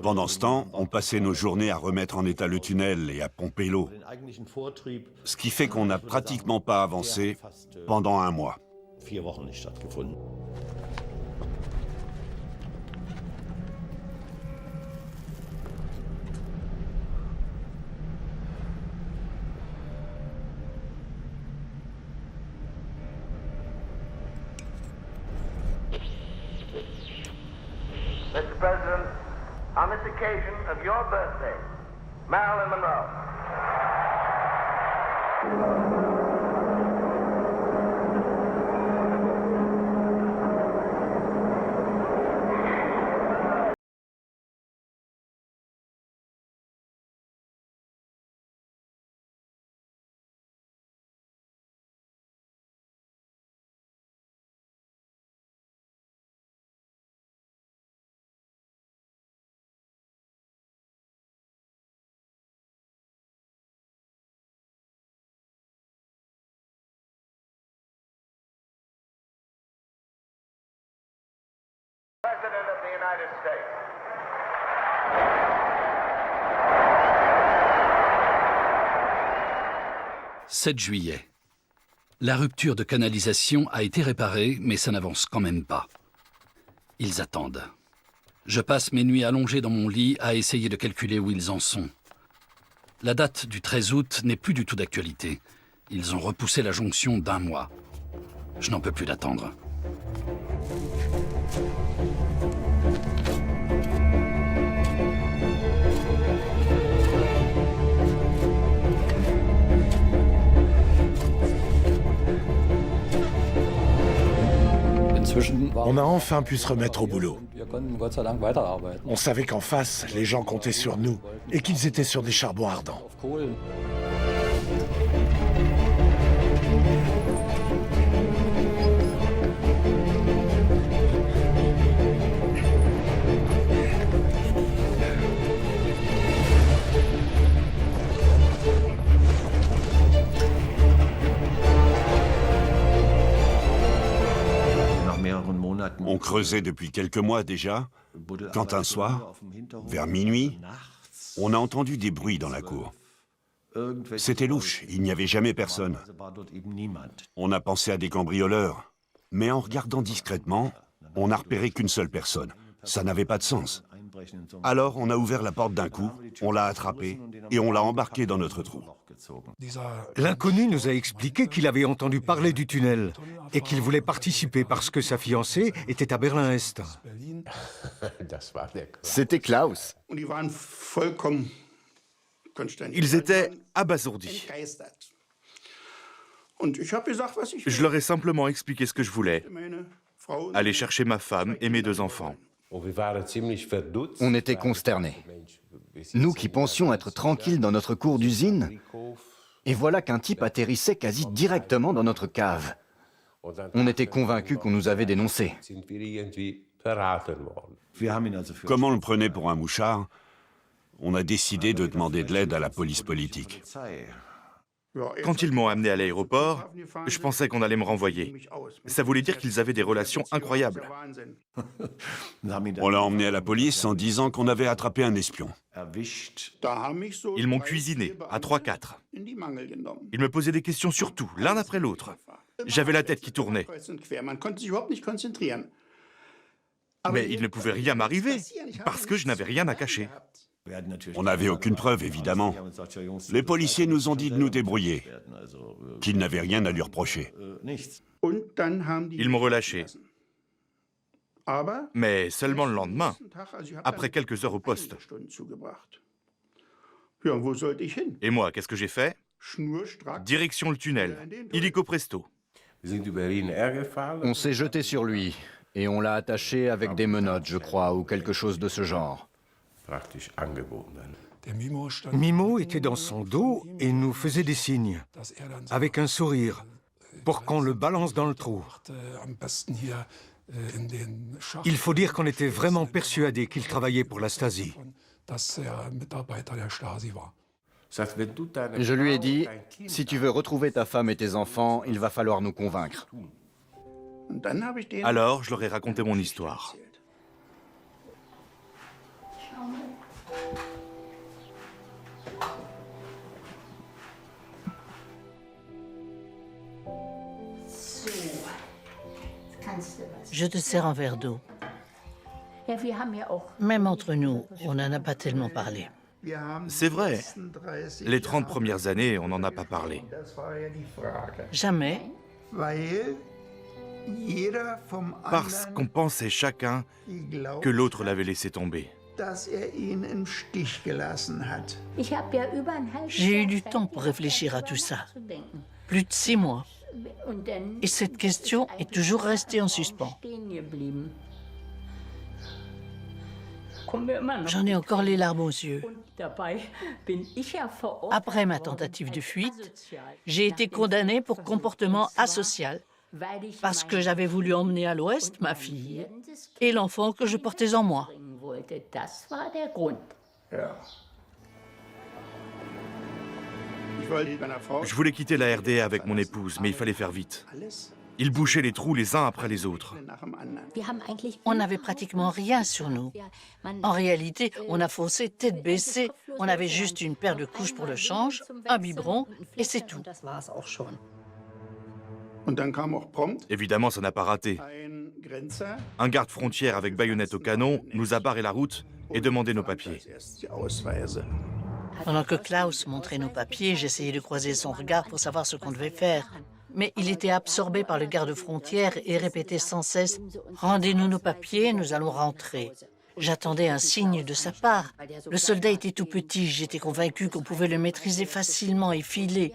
Pendant ce temps, on passait nos journées à remettre en état le tunnel et à pomper l'eau. Ce qui fait qu'on n'a pratiquement pas avancé pendant un mois. Mr. President, on this occasion of your birthday, Marilyn Monroe. President of the United States. 7 juillet. La rupture de canalisation a été réparée, mais ça n'avance quand même pas. Ils attendent. Je passe mes nuits allongées dans mon lit à essayer de calculer où ils en sont. La date du 13 août n'est plus du tout d'actualité. Ils ont repoussé la jonction d'1 mois. Je n'en peux plus d'attendre. On a enfin pu se remettre au boulot. On savait qu'en face, les gens comptaient sur nous et qu'ils étaient sur des charbons ardents. On creusait depuis quelques mois déjà, quand un soir, vers minuit, on a entendu des bruits dans la cour. C'était louche, il n'y avait jamais personne. On a pensé à des cambrioleurs, mais en regardant discrètement, on n'a repéré qu'une seule personne. Ça n'avait pas de sens. Alors on a ouvert la porte d'un coup, on l'a attrapé et on l'a embarqué dans notre trou. L'inconnu nous a expliqué qu'il avait entendu parler du tunnel et qu'il voulait participer parce que sa fiancée était à Berlin-Est. C'était Klaus. Ils étaient abasourdis. Je leur ai simplement expliqué ce que je voulais. Aller chercher ma femme et mes 2 enfants. On était consternés. Nous qui pensions être tranquilles dans notre cour d'usine, et voilà qu'un type atterrissait quasi directement dans notre cave. On était convaincus qu'on nous avait dénoncés. Comme on le prenait pour un mouchard, on a décidé de demander de l'aide à la police politique. Quand ils m'ont amené à l'aéroport, je pensais qu'on allait me renvoyer. Ça voulait dire qu'ils avaient des relations incroyables. On l'a emmené à la police en disant qu'on avait attrapé un espion. Ils m'ont cuisiné, à 3-4. Ils me posaient des questions sur tout, l'un après l'autre. J'avais la tête qui tournait. Mais il ne pouvait rien m'arriver, parce que je n'avais rien à cacher. On n'avait aucune preuve, évidemment. Les policiers nous ont dit de nous débrouiller, qu'ils n'avaient rien à lui reprocher. Ils m'ont relâché. Mais seulement le lendemain, après quelques heures au poste. Et moi, qu'est-ce que j'ai fait? Direction le tunnel, illico presto. On s'est jeté sur lui et on l'a attaché avec des menottes, je crois, ou quelque chose de ce genre. Mimo était dans son dos et nous faisait des signes, avec un sourire, pour qu'on le balance dans le trou. Il faut dire qu'on était vraiment persuadés qu'il travaillait pour la Stasi. Je lui ai dit, si tu veux retrouver ta femme et tes enfants, il va falloir nous convaincre. Alors, je leur ai raconté mon histoire. Je te sers un verre d'eau. Même entre nous, on n'en a pas tellement parlé. C'est vrai. Les 30 premières années, on n'en a pas parlé. Jamais. Parce qu'on pensait chacun que l'autre l'avait laissé tomber. J'ai eu du temps pour réfléchir à tout ça. Plus de 6 mois. Et cette question est toujours restée en suspens. J'en ai encore les larmes aux yeux. Après ma tentative de fuite, j'ai été condamnée pour comportement asocial parce que j'avais voulu emmener à l'Ouest ma fille et l'enfant que je portais en moi. Je voulais quitter la RDA avec mon épouse, mais il fallait faire vite. Ils bouchaient les trous les uns après les autres. On n'avait pratiquement rien sur nous. En réalité, on a foncé tête baissée. On avait juste une paire de couches pour le change, un biberon, et c'est tout. Évidemment, ça n'a pas raté. Un garde-frontière avec baïonnette au canon nous a barré la route et demandé nos papiers. Pendant que Klaus montrait nos papiers, j'essayais de croiser son regard pour savoir ce qu'on devait faire. Mais il était absorbé par le garde-frontière et répétait sans cesse « Rendez-nous nos papiers, nous allons rentrer ». J'attendais un signe de sa part. Le soldat était tout petit, j'étais convaincu qu'on pouvait le maîtriser facilement et filer.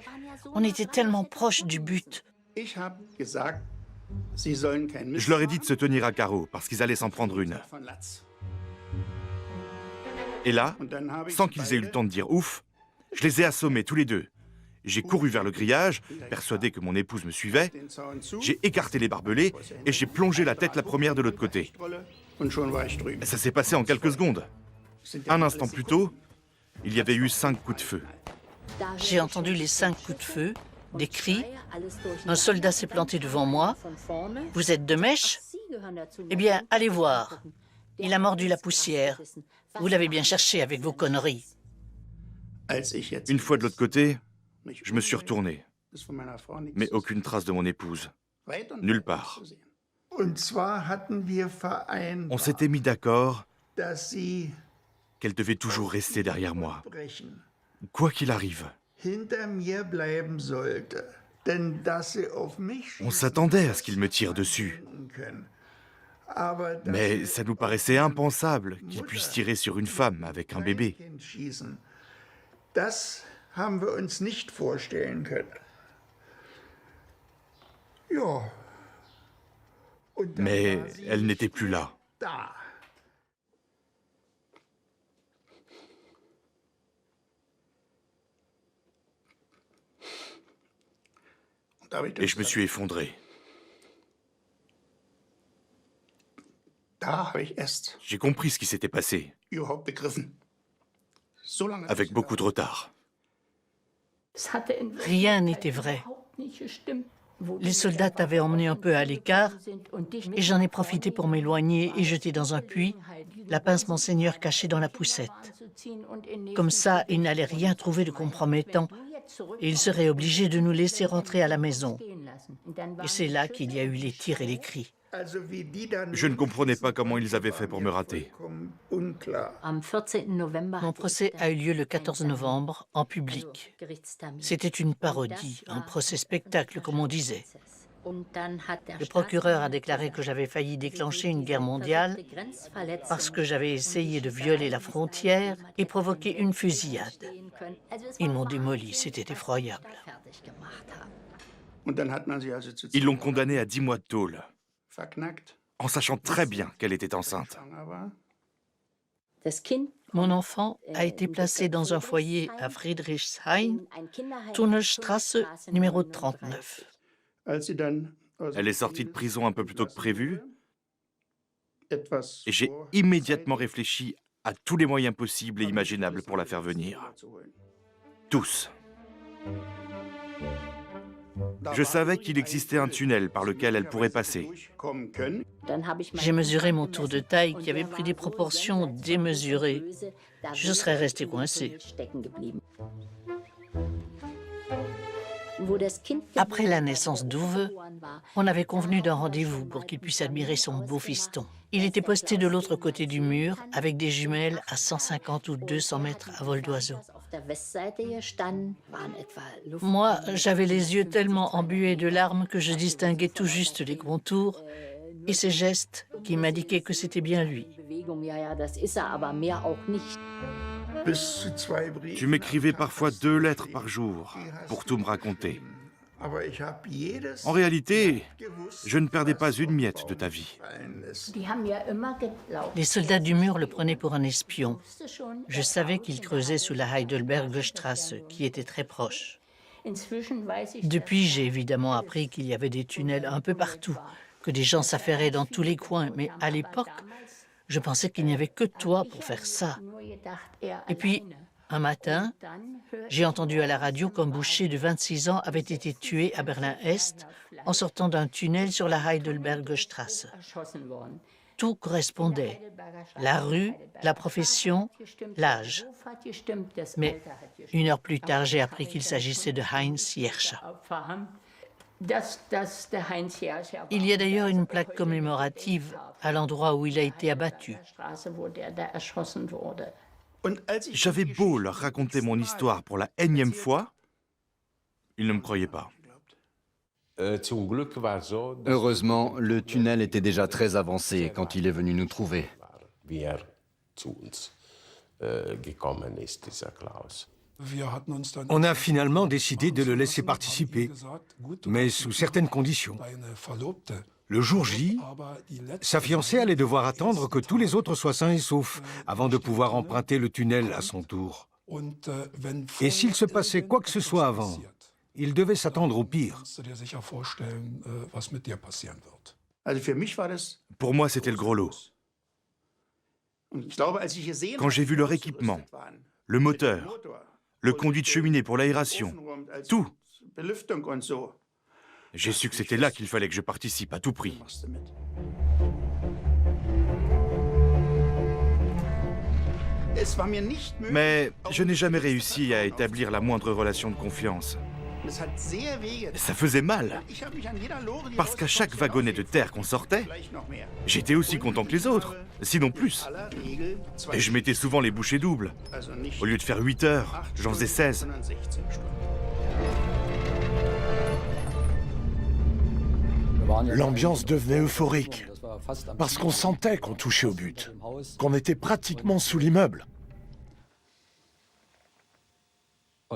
On était tellement proche du but. Je leur ai dit de se tenir à carreau, parce qu'ils allaient s'en prendre une. Et là, sans qu'ils aient eu le temps de dire ouf, je les ai assommés tous les deux. J'ai couru vers le grillage, persuadé que mon épouse me suivait. J'ai écarté les barbelés et j'ai plongé la tête la première de l'autre côté. Ça s'est passé en quelques secondes. Un instant plus tôt, il y avait eu 5 coups de feu. J'ai entendu les 5 coups de feu, des cris. Un soldat s'est planté devant moi. « Vous êtes de mèche ? Eh bien, allez voir. Il a mordu la poussière. Vous l'avez bien cherché avec vos conneries. » Une fois de l'autre côté, je me suis retourné. Mais aucune trace de mon épouse. Nulle part. On s'était mis d'accord qu'elle devait toujours rester derrière moi, quoi qu'il arrive. On s'attendait à ce qu'il me tire dessus. Mais ça nous paraissait impensable qu'il puisse tirer sur une femme avec un bébé. Mais elle n'était plus là. Et je me suis effondré. J'ai compris ce qui s'était passé. Avec beaucoup de retard. Rien n'était vrai. Les soldats t'avaient emmené un peu à l'écart et j'en ai profité pour m'éloigner et jeter dans un puits la pince Monseigneur cachée dans la poussette. Comme ça, ils n'allaient rien trouver de compromettant et ils seraient obligés de nous laisser rentrer à la maison. Et c'est là qu'il y a eu les tirs et les cris. Je ne comprenais pas comment ils avaient fait pour me rater. Mon procès a eu lieu le 14 novembre, en public. C'était une parodie, un procès-spectacle, comme on disait. Le procureur a déclaré que j'avais failli déclencher une guerre mondiale parce que j'avais essayé de violer la frontière et provoquer une fusillade. Ils m'ont démoli, c'était effroyable. Ils l'ont condamnée à 10 mois de tôle, en sachant très bien qu'elle était enceinte. Mon enfant a été placé dans un foyer à Friedrichshain, Tunnelstrasse numéro 39. Elle est sortie de prison un peu plus tôt que prévu, et j'ai immédiatement réfléchi à tous les moyens possibles et imaginables pour la faire venir. Tous. Je savais qu'il existait un tunnel par lequel elle pourrait passer. J'ai mesuré mon tour de taille qui avait pris des proportions démesurées. Je serais resté coincé. Après la naissance d'Uwe, on avait convenu d'un rendez-vous pour qu'il puisse admirer son beau fiston. Il était posté de l'autre côté du mur avec des jumelles à 150 ou 200 mètres à vol d'oiseau. Moi, j'avais les yeux tellement embués de larmes que je distinguais tout juste les contours et ses gestes qui m'indiquaient que c'était bien lui. Tu m'écrivais parfois 2 lettres par jour pour tout me raconter. En réalité, je ne perdais pas une miette de ta vie. Les soldats du mur le prenaient pour un espion. Je savais qu'il creusait sous la Heidelbergstrasse, qui était très proche. Depuis, j'ai évidemment appris qu'il y avait des tunnels un peu partout, que des gens s'affairaient dans tous les coins, mais à l'époque, je pensais qu'il n'y avait que toi pour faire ça. Et puis, un matin, j'ai entendu à la radio qu'un boucher de 26 ans avait été tué à Berlin-Est en sortant d'un tunnel sur la Heidelbergstrasse. Tout correspondait. La rue, la profession, l'âge. Mais 1 heure plus tard, j'ai appris qu'il s'agissait de Heinz Jerscha. Il y a d'ailleurs une plaque commémorative à l'endroit où il a été abattu. J'avais beau leur raconter mon histoire pour la énième fois, ils ne me croyaient pas. Heureusement, le tunnel était déjà très avancé quand il est venu nous trouver. On a finalement décidé de le laisser participer, mais sous certaines conditions. Le jour J, sa fiancée allait devoir attendre que tous les autres soient sains et saufs avant de pouvoir emprunter le tunnel à son tour. Et s'il se passait quoi que ce soit avant, il devait s'attendre au pire. Pour moi, c'était le gros lot. Quand j'ai vu leur équipement, le moteur, le conduit de cheminée pour l'aération, tout, j'ai su que c'était là qu'il fallait que je participe à tout prix. Mais je n'ai jamais réussi à établir la moindre relation de confiance. Ça faisait mal, parce qu'à chaque wagonnet de terre qu'on sortait, j'étais aussi content que les autres, sinon plus. Et je mettais souvent les bouchées doubles. Au lieu de faire 8 heures, j'en faisais 16. L'ambiance devenait euphorique, parce qu'on sentait qu'on touchait au but, qu'on était pratiquement sous l'immeuble.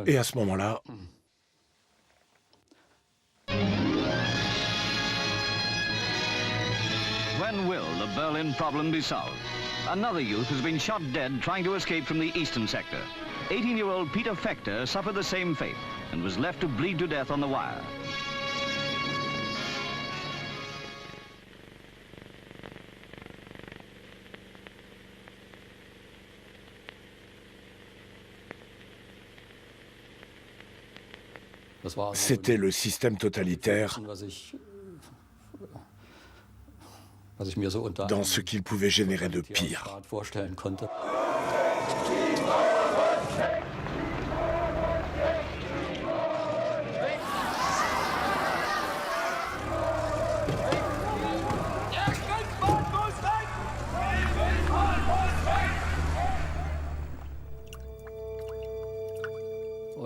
Et à ce moment-là... When will the Berlin problem be solved? Another youth has been shot dead trying to escape from the eastern sector. 18-year-old Peter Fechter suffered the same fate and was left to bleed to death on the wire. C'était le système totalitaire dans ce qu'il pouvait générer de pire.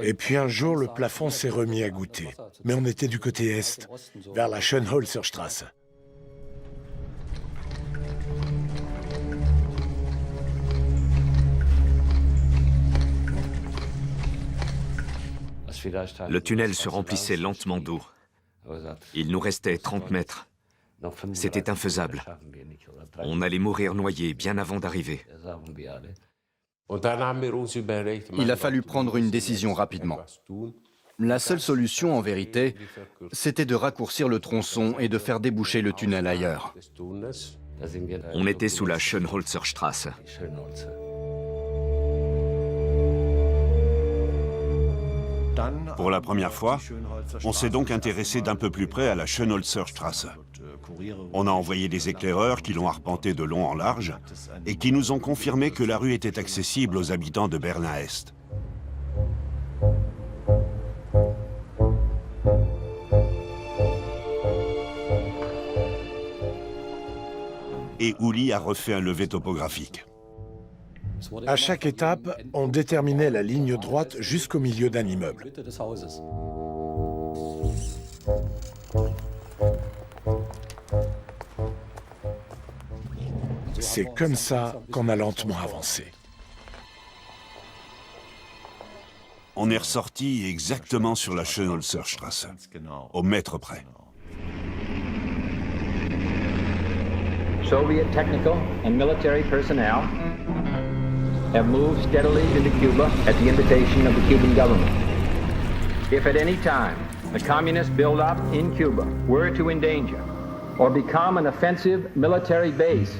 Et puis un jour, le plafond s'est remis à goûter. Mais on était du côté est, vers la Schönholzerstraße. Le tunnel se remplissait lentement d'eau. Il nous restait 30 mètres. C'était infaisable. On allait mourir noyés bien avant d'arriver. Il a fallu prendre une décision rapidement. La seule solution, en vérité, c'était de raccourcir le tronçon et de faire déboucher le tunnel ailleurs. On était sous la Schönholzerstraße. Pour la première fois, on s'est donc intéressé d'un peu plus près à la Schönholzerstraße. On a envoyé des éclaireurs qui l'ont arpenté de long en large et qui nous ont confirmé que la rue était accessible aux habitants de Berlin-Est. Et Uli a refait un levé topographique. À chaque étape, on déterminait la ligne droite jusqu'au milieu d'un immeuble. C'est comme ça qu'on a lentement avancé. On est ressorti exactement sur la Schönholzerstraße, au mètre près. Soviet technical and military personnel have moved steadily into Cuba at the invitation of the Cuban government. If at any time the communist buildup in Cuba were to endanger or become an offensive military base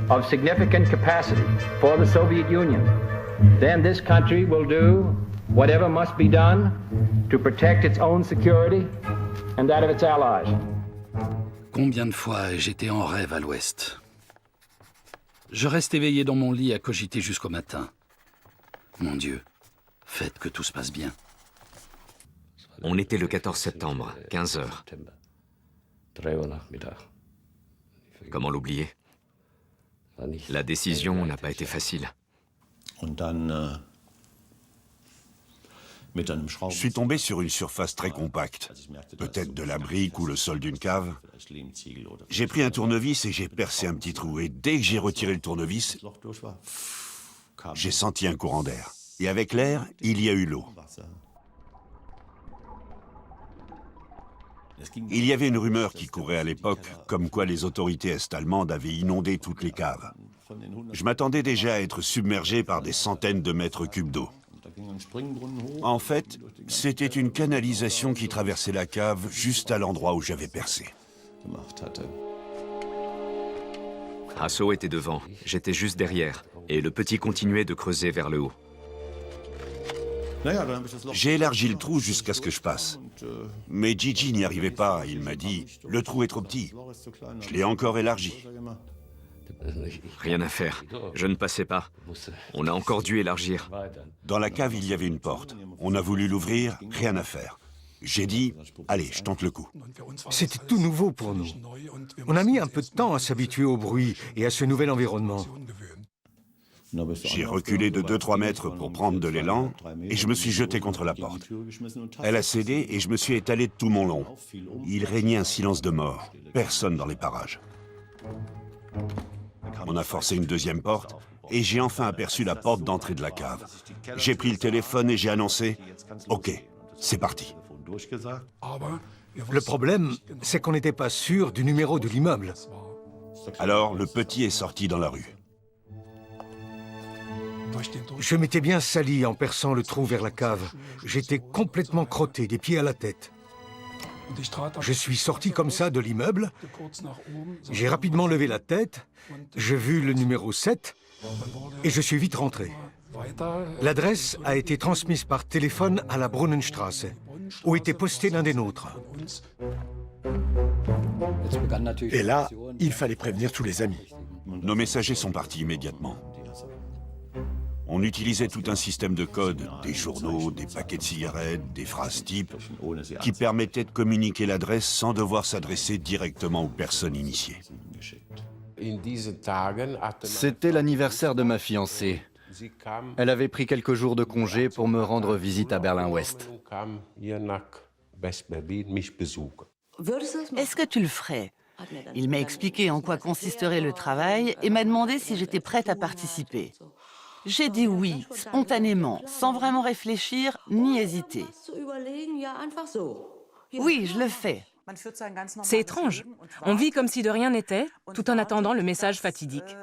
of significant capacity for the Soviet Union, then this country will do whatever must be done to protect its own security and that of its allies. Combien de fois j'étais en rêve à l'ouest. Je reste éveillé dans mon lit à cogiter jusqu'au matin. Mon Dieu, faites que tout se passe bien. On était le 14 septembre, 15 heures. Comment l'oublier? La décision n'a pas été facile. Je suis tombé sur une surface très compacte, peut-être de la brique ou le sol d'une cave. J'ai pris un tournevis et j'ai percé un petit trou. Et dès que j'ai retiré le tournevis, j'ai senti un courant d'air. Et avec l'air, il y a eu l'eau. Il y avait une rumeur qui courait à l'époque, comme quoi les autorités est-allemandes avaient inondé toutes les caves. Je m'attendais déjà à être submergé par des centaines de mètres cubes d'eau. En fait, c'était une canalisation qui traversait la cave juste à l'endroit où j'avais percé. Hasso était devant, j'étais juste derrière, et le petit continuait de creuser vers le haut. J'ai élargi le trou jusqu'à ce que je passe. Mais Gigi n'y arrivait pas. Il m'a dit « Le trou est trop petit ». Je l'ai encore élargi. Rien à faire, je ne passais pas. On a encore dû élargir. Dans la cave, il y avait une porte. On a voulu l'ouvrir, rien à faire. J'ai dit « Allez, je tente le coup ». C'était tout nouveau pour nous. On a mis un peu de temps à s'habituer au bruit et à ce nouvel environnement. J'ai reculé de 2-3 mètres pour prendre de l'élan et je me suis jeté contre la porte. Elle a cédé et je me suis étalé de tout mon long. Il régnait un silence de mort. Personne dans les parages. On a forcé une deuxième porte et j'ai enfin aperçu la porte d'entrée de la cave. J'ai pris le téléphone et j'ai annoncé « Ok, c'est parti ». Le problème, c'est qu'on n'était pas sûr du numéro de l'immeuble. Alors, le petit est sorti dans la rue. Je m'étais bien sali en perçant le trou vers la cave. J'étais complètement crotté, des pieds à la tête. Je suis sorti comme ça de l'immeuble. J'ai rapidement levé la tête. J'ai vu le numéro 7 et je suis vite rentré. L'adresse a été transmise par téléphone à la Brunnenstraße, où était posté l'un des nôtres. Et là, il fallait prévenir tous les amis. Nos messagers sont partis immédiatement. On utilisait tout un système de code, des journaux, des paquets de cigarettes, des phrases types, qui permettaient de communiquer l'adresse sans devoir s'adresser directement aux personnes initiées. C'était l'anniversaire de ma fiancée. Elle avait pris quelques jours de congé pour me rendre visite à Berlin-Ouest. Est-ce que tu le ferais? Il m'a expliqué en quoi consisterait le travail et m'a demandé si j'étais prête à participer. J'ai dit oui, spontanément, sans vraiment réfléchir ni hésiter. Oui, je le fais. C'est étrange. On vit comme si de rien n'était, tout en attendant le message fatidique.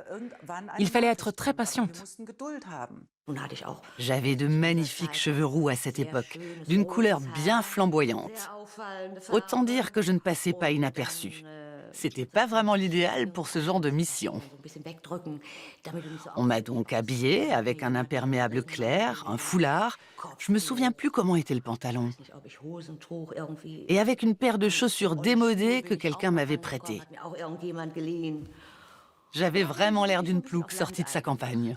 Il fallait être très patiente. J'avais de magnifiques cheveux roux à cette époque, d'une couleur bien flamboyante. Autant dire que je ne passais pas inaperçue. C'était pas vraiment l'idéal pour ce genre de mission. On m'a donc habillée avec un imperméable clair, un foulard. Je me souviens plus comment était le pantalon. Et avec une paire de chaussures démodées que quelqu'un m'avait prêtées. J'avais vraiment l'air d'une plouc sortie de sa campagne.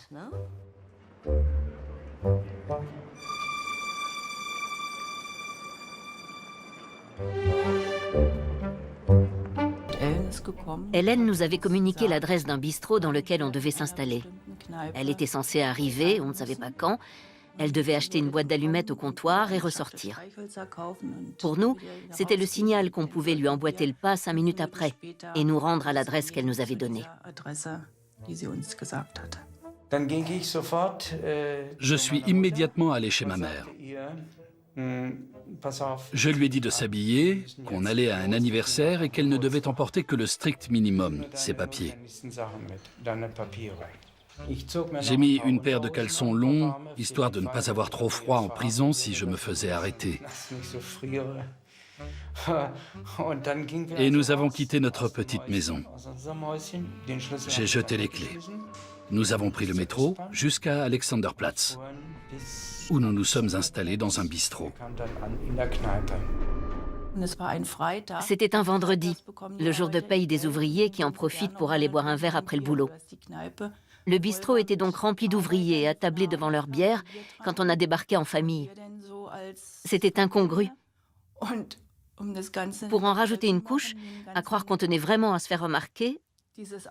Hélène nous avait communiqué l'adresse d'un bistrot dans lequel on devait s'installer. Elle était censée arriver, on ne savait pas quand. Elle devait acheter une boîte d'allumettes au comptoir et ressortir. Pour nous, c'était le signal qu'on pouvait lui emboîter le pas 5 minutes après et nous rendre à l'adresse qu'elle nous avait donnée. Je suis immédiatement allé chez ma mère. Je lui ai dit de s'habiller, qu'on allait à un anniversaire et qu'elle ne devait emporter que le strict minimum, ses papiers. J'ai mis une paire de caleçons longs, histoire de ne pas avoir trop froid en prison si je me faisais arrêter. Et nous avons quitté notre petite maison. J'ai jeté les clés. Nous avons pris le métro jusqu'à Alexanderplatz, où nous nous sommes installés dans un bistrot. C'était un vendredi, le jour de paye des ouvriers qui en profitent pour aller boire un verre après le boulot. Le bistrot était donc rempli d'ouvriers attablés devant leur bière quand on a débarqué en famille. C'était incongru. Pour en rajouter une couche, à croire qu'on tenait vraiment à se faire remarquer,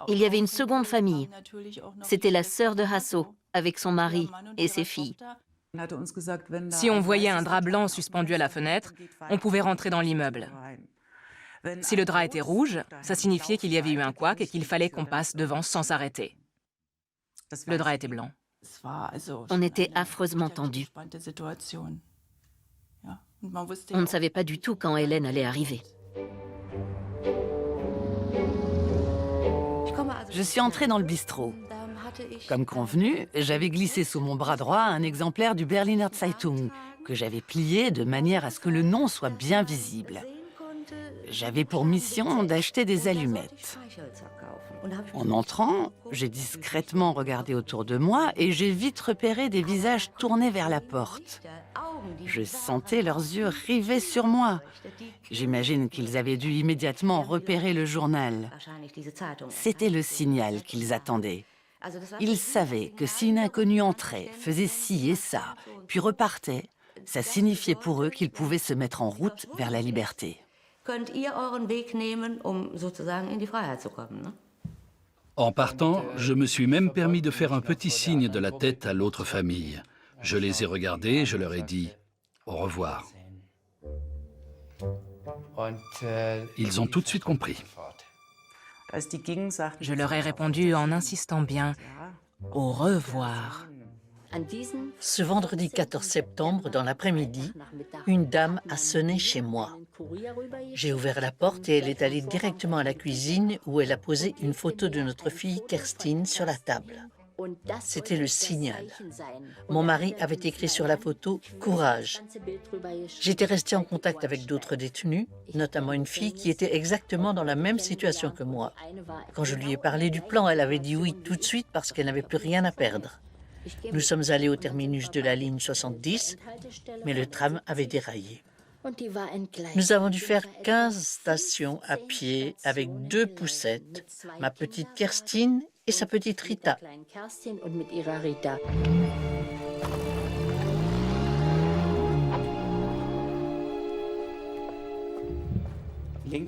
il y avait une seconde famille. C'était la sœur de Hasso, avec son mari et ses filles. Si on voyait un drap blanc suspendu à la fenêtre, on pouvait rentrer dans l'immeuble. Si le drap était rouge, ça signifiait qu'il y avait eu un couac et qu'il fallait qu'on passe devant sans s'arrêter. Le drap était blanc. On était affreusement tendus. On ne savait pas du tout quand Hélène allait arriver. Je suis entrée dans le bistrot. Comme convenu, j'avais glissé sous mon bras droit un exemplaire du Berliner Zeitung que j'avais plié de manière à ce que le nom soit bien visible. J'avais pour mission d'acheter des allumettes. En entrant, j'ai discrètement regardé autour de moi et j'ai vite repéré des visages tournés vers la porte. Je sentais leurs yeux rivés sur moi. J'imagine qu'ils avaient dû immédiatement repérer le journal. C'était le signal qu'ils attendaient. Ils savaient que si une inconnue entrait, faisait ci et ça, puis repartait, ça signifiait pour eux qu'ils pouvaient se mettre en route vers la liberté. En partant, je me suis même permis de faire un petit signe de la tête à l'autre famille. Je les ai regardés et je leur ai dit « au revoir ». Ils ont tout de suite compris. Je leur ai répondu en insistant bien « au revoir ». Ce vendredi 14 septembre, dans l'après-midi, une dame a sonné chez moi. J'ai ouvert la porte et elle est allée directement à la cuisine où elle a posé une photo de notre fille Kerstin sur la table. C'était le signal. Mon mari avait écrit sur la photo « Courage ». J'étais restée en contact avec d'autres détenus, notamment une fille qui était exactement dans la même situation que moi. Quand je lui ai parlé du plan, elle avait dit oui tout de suite parce qu'elle n'avait plus rien à perdre. Nous sommes allés au terminus de la ligne 70, mais le tram avait déraillé. Nous avons dû faire 15 stations à pied avec 2 poussettes, ma petite Kerstin et sa petite Rita.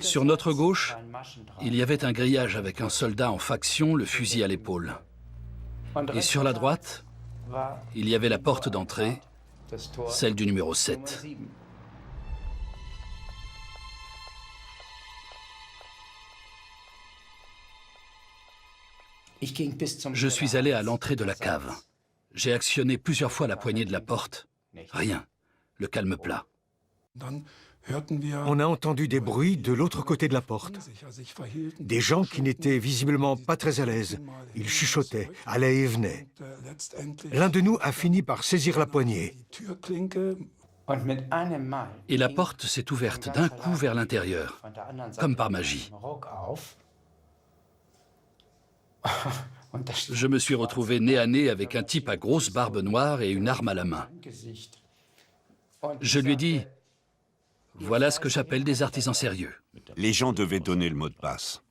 Sur notre gauche, il y avait un grillage avec un soldat en faction, le fusil à l'épaule. Et sur la droite, il y avait la porte d'entrée, celle du numéro 7. Je suis allé à l'entrée de la cave. J'ai actionné plusieurs fois la poignée de la porte. Rien. Le calme plat. On a entendu des bruits de l'autre côté de la porte. Des gens qui n'étaient visiblement pas très à l'aise. Ils chuchotaient, allaient et venaient. L'un de nous a fini par saisir la poignée. Et la porte s'est ouverte d'un coup vers l'intérieur, comme par magie. Je me suis retrouvé nez à nez avec un type à grosse barbe noire et une arme à la main. Je lui ai dit... Voilà ce que j'appelle des artisans sérieux. Les gens devaient donner le mot de passe.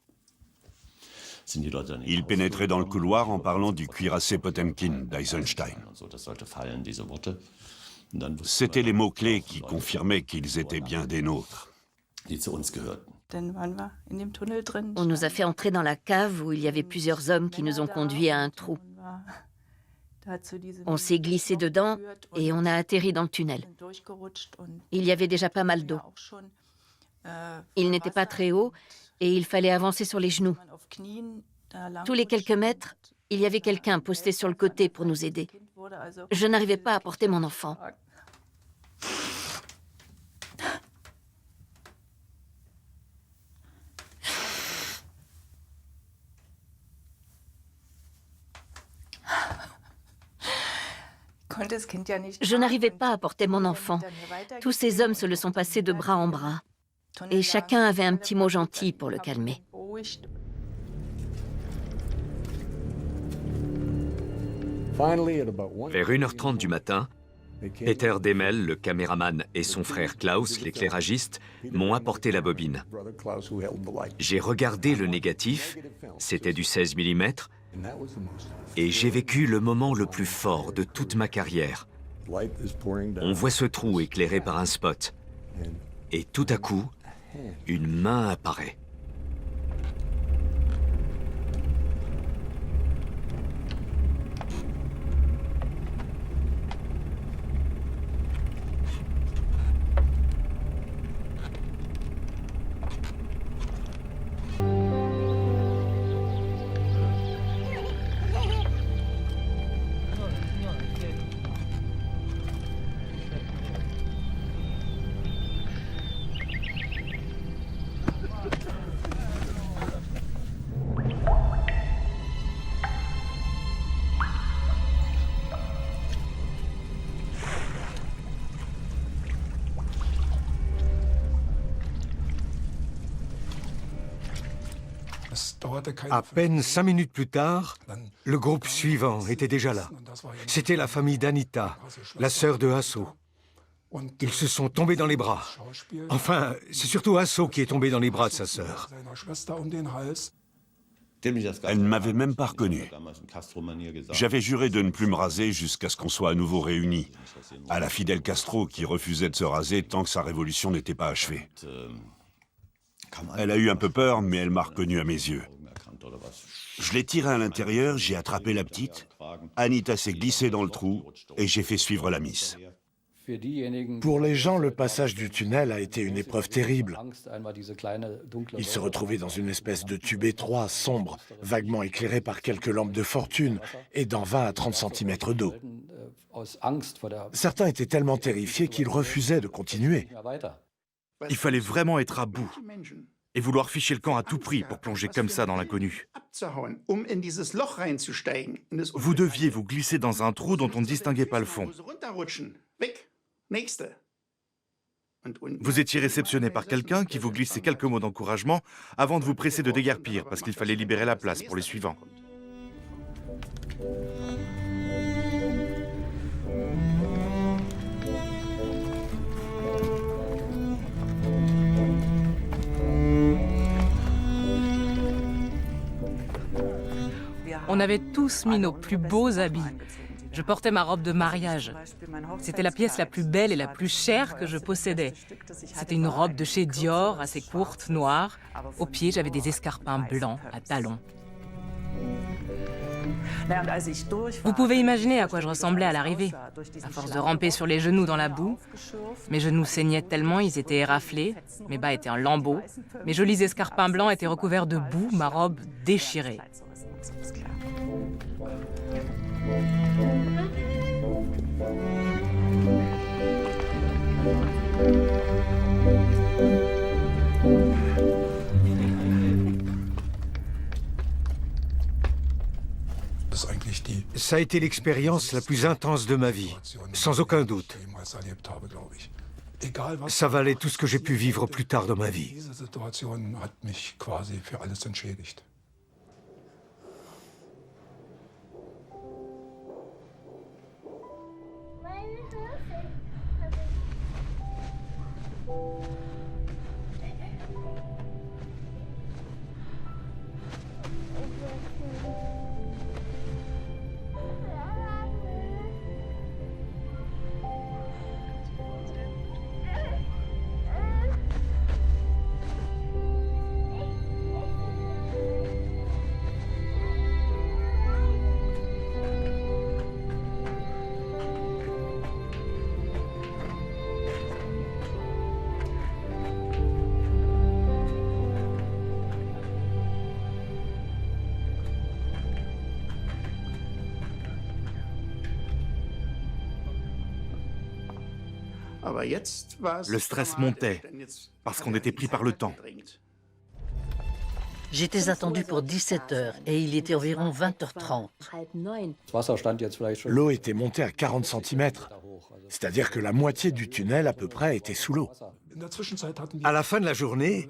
Ils pénétraient dans le couloir en parlant du cuirassé Potemkin d'Eisenstein. C'étaient les mots-clés qui confirmaient qu'ils étaient bien des nôtres. On nous a fait entrer dans la cave où il y avait plusieurs hommes qui nous ont conduits à un trou. On s'est glissé dedans et on a atterri dans le tunnel. Il y avait déjà pas mal d'eau. Il n'était pas très haut et il fallait avancer sur les genoux. Tous les quelques mètres, il y avait quelqu'un posté sur le côté pour nous aider. Je n'arrivais pas à porter mon enfant. Je n'arrivais pas à porter mon enfant. Tous ces hommes se le sont passés de bras en bras. Et chacun avait un petit mot gentil pour le calmer. Vers 1h30 du matin, Peter Demel, le caméraman, et son frère Klaus, l'éclairagiste, m'ont apporté la bobine. J'ai regardé le négatif, c'était du 16 mm, et j'ai vécu le moment le plus fort de toute ma carrière. On voit ce trou éclairé par un spot. Et tout à coup, une main apparaît. À peine 5 minutes plus tard, le groupe suivant était déjà là. C'était la famille d'Anita, la sœur de Hasso. Ils se sont tombés dans les bras. Enfin, c'est surtout Hasso qui est tombé dans les bras de sa sœur. Elle ne m'avait même pas reconnu. J'avais juré de ne plus me raser jusqu'à ce qu'on soit à nouveau réunis, à la Fidel Castro qui refusait de se raser tant que sa révolution n'était pas achevée. Elle a eu un peu peur, mais elle m'a reconnu à mes yeux. Je l'ai tirée à l'intérieur, j'ai attrapé la petite, Anita s'est glissée dans le trou et j'ai fait suivre la miss. Pour les gens, le passage du tunnel a été une épreuve terrible. Ils se retrouvaient dans une espèce de tube étroit, sombre, vaguement éclairé par quelques lampes de fortune et dans 20 à 30 cm d'eau. Certains étaient tellement terrifiés qu'ils refusaient de continuer. Il fallait vraiment être à bout et vouloir ficher le camp à tout prix pour plonger comme ça dans l'inconnu. Vous deviez vous glisser dans un trou dont on ne distinguait pas le fond. Vous étiez réceptionné par quelqu'un qui vous glissait quelques mots d'encouragement avant de vous presser de déguerpir parce qu'il fallait libérer la place pour les suivants. On avait tous mis nos plus beaux habits. Je portais ma robe de mariage. C'était la pièce la plus belle et la plus chère que je possédais. C'était une robe de chez Dior, assez courte, noire. Au pied, j'avais des escarpins blancs à talons. Vous pouvez imaginer à quoi je ressemblais à l'arrivée. À force de ramper sur les genoux dans la boue, mes genoux saignaient tellement, ils étaient éraflés, mes bas étaient en lambeaux, mes jolis escarpins blancs étaient recouverts de boue, ma robe déchirée. Ça a été l'expérience la plus intense de ma vie, sans aucun doute. Ça valait tout ce que j'ai pu vivre plus tard dans ma vie. Le stress montait parce qu'on était pris par le temps. J'étais attendu pour 17 heures et il était environ 20h30. L'eau était montée à 40 cm, c'est-à-dire que la moitié du tunnel à peu près était sous l'eau. À la fin de la journée,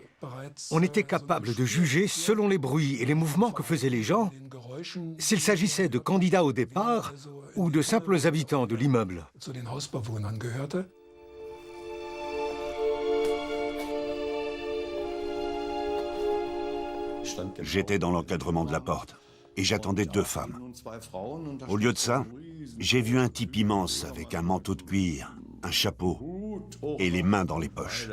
on était capable de juger, selon les bruits et les mouvements que faisaient les gens, s'il s'agissait de candidats au départ ou de simples habitants de l'immeuble. J'étais dans l'encadrement de la porte et j'attendais 2 femmes. Au lieu de ça, j'ai vu un type immense avec un manteau de cuir, un chapeau et les mains dans les poches.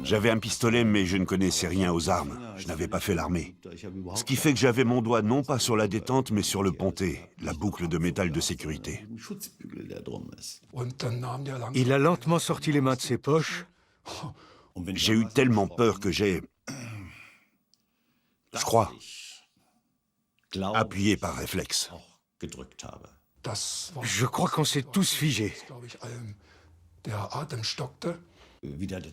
J'avais un pistolet, mais je ne connaissais rien aux armes. Je n'avais pas fait l'armée. Ce qui fait que j'avais mon doigt non pas sur la détente, mais sur le pontet, la boucle de métal de sécurité. Il a lentement sorti les mains de ses poches. J'ai eu tellement peur que j'ai, je crois, appuyé par réflexe. Je crois qu'on s'est tous figés.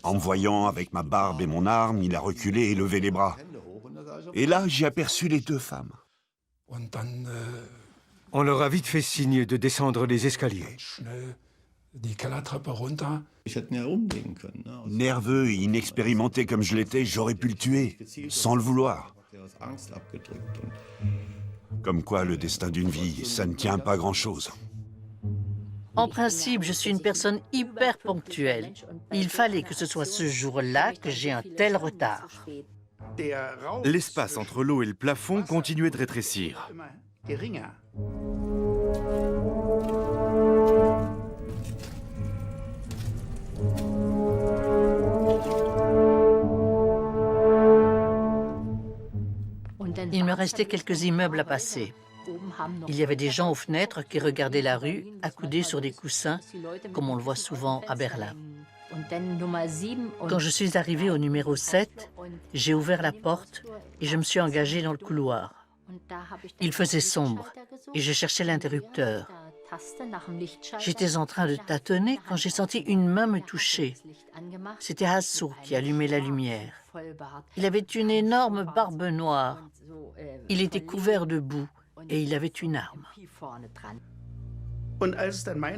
En me voyant avec ma barbe et mon arme, il a reculé et levé les bras. Et là, j'ai aperçu les 2 femmes. On leur a vite fait signe de descendre les escaliers. Nerveux et inexpérimenté comme je l'étais, j'aurais pu le tuer, sans le vouloir. Comme quoi, le destin d'une vie, ça ne tient pas grand-chose. En principe, je suis une personne hyper ponctuelle. Il fallait que ce soit ce jour-là que j'ai un tel retard. L'espace entre l'eau et le plafond continuait de rétrécir. Il me restait quelques immeubles à passer. Il y avait des gens aux fenêtres qui regardaient la rue, accoudés sur des coussins, comme on le voit souvent à Berlin. Quand je suis arrivée au numéro 7, j'ai ouvert la porte et je me suis engagée dans le couloir. Il faisait sombre et je cherchais l'interrupteur. J'étais en train de tâtonner quand j'ai senti une main me toucher. C'était Hasso qui allumait la lumière. Il avait une énorme barbe noire. Il était couvert de boue et il avait une arme.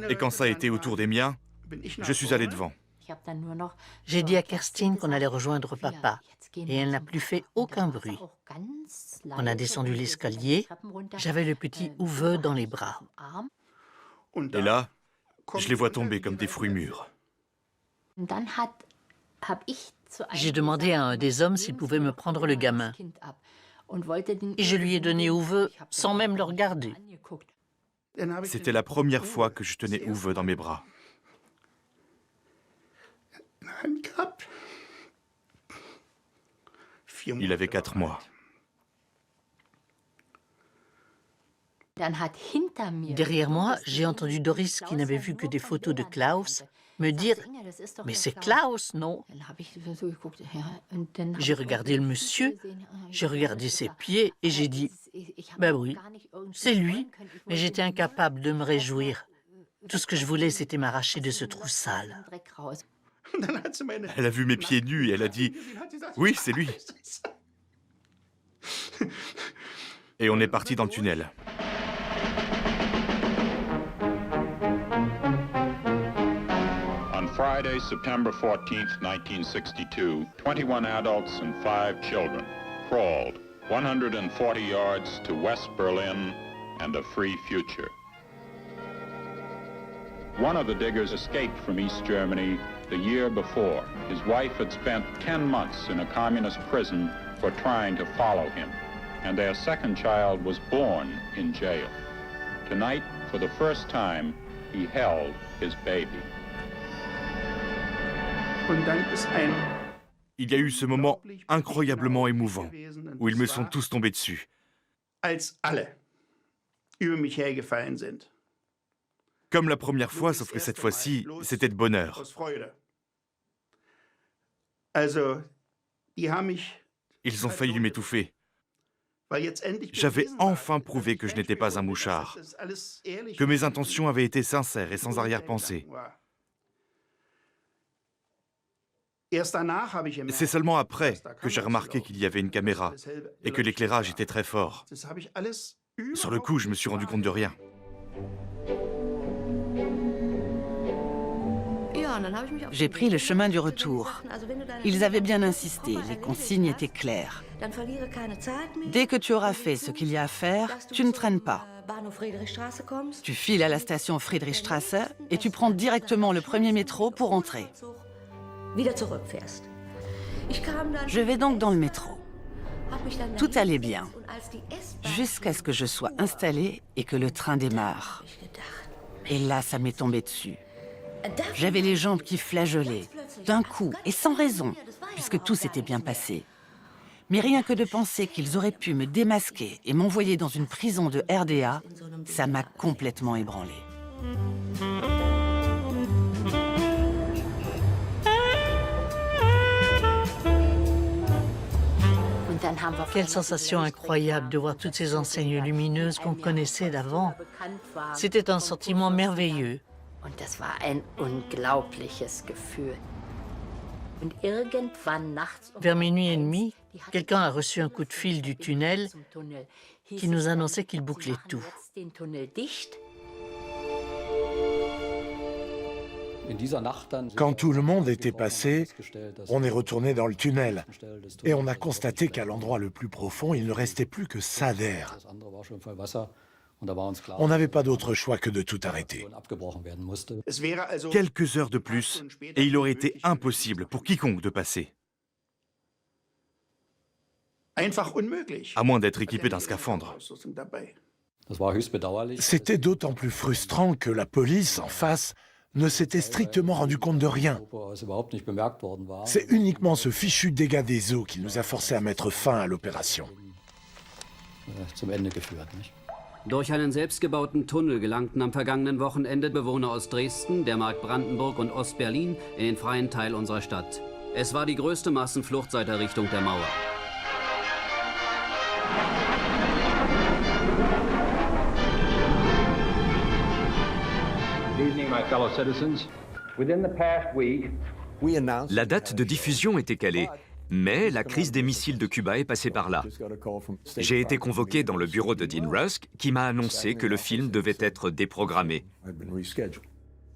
Et quand ça a été au tour des miens, je suis allé devant. J'ai dit à Kerstin qu'on allait rejoindre papa et elle n'a plus fait aucun bruit. On a descendu l'escalier, j'avais le petit Uwe dans les bras. Et là, je les vois tomber comme des fruits mûrs. J'ai demandé à un des hommes s'il pouvait me prendre le gamin. Et je lui ai donné Uwe sans même le regarder. C'était la première fois que je tenais Uwe dans mes bras. Il avait 4 mois. Derrière moi, j'ai entendu Doris, qui n'avait vu que des photos de Klaus, me dire « Mais c'est Klaus, non ?» J'ai regardé le monsieur, j'ai regardé ses pieds et j'ai dit « Ben oui, c'est lui », mais j'étais incapable de me réjouir. Tout ce que je voulais, c'était m'arracher de ce trou sale. Elle a vu mes pieds nus et elle a dit « Oui, c'est lui ». Et on est parti dans le tunnel. On Friday, September 14th, 1962, 21 adults and 5 children crawled 140 yards to West Berlin and a free future. One of the diggers escaped from East Germany the year before. His wife had spent 10 months in a communist prison for trying to follow him, and their second child was born in jail. Tonight, for the first time, he held his baby. Il y a eu ce moment incroyablement émouvant, où ils me sont tous tombés dessus. Comme la première fois, sauf que cette fois-ci, c'était de bonheur. Ils ont failli m'étouffer. J'avais enfin prouvé que je n'étais pas un mouchard, que mes intentions avaient été sincères et sans arrière-pensée. C'est seulement après que j'ai remarqué qu'il y avait une caméra et que l'éclairage était très fort. Sur le coup, je me suis rendu compte de rien. J'ai pris le chemin du retour. Ils avaient bien insisté, les consignes étaient claires. Dès que tu auras fait ce qu'il y a à faire, tu ne traînes pas. Tu files à la station Friedrichstraße et tu prends directement le premier métro pour entrer. Je vais donc dans le métro. Tout allait bien, jusqu'à ce que je sois installée et que le train démarre. Et là, ça m'est tombé dessus. J'avais les jambes qui flageolaient, d'un coup et sans raison, puisque tout s'était bien passé. Mais rien que de penser qu'ils auraient pu me démasquer et m'envoyer dans une prison de RDA, ça m'a complètement ébranlée. Quelle sensation incroyable de voir toutes ces enseignes lumineuses qu'on connaissait d'avant. C'était un sentiment merveilleux. Vers minuit et demi, quelqu'un a reçu un coup de fil du tunnel qui nous annonçait qu'il bouclait tout. Quand tout le monde était passé, on est retourné dans le tunnel et on a constaté qu'à l'endroit le plus profond, il ne restait plus que ça d'air. On n'avait pas d'autre choix que de tout arrêter. Quelques heures de plus, et il aurait été impossible pour quiconque de passer. À moins d'être équipé d'un scaphandre. C'était d'autant plus frustrant que la police, en face, ne s'était strictement rendu compte de rien. C'est uniquement ce fichu dégât des eaux qui nous a forcés à mettre fin à l'opération. Durch einen selbstgebauten Tunnel gelangten am vergangenen Wochenende Bewohner aus Dresden, der Mark Brandenburg und Ostberlin in den freien Teil unserer Stadt. Es war die größte Massenflucht seit der Errichtung der Mauer. Good evening, my fellow citizens. Within the past week, La date de diffusion était calée, mais la crise des missiles de Cuba est passée par là. J'ai été convoqué dans le bureau de Dean Rusk, qui m'a annoncé que le film devait être déprogrammé.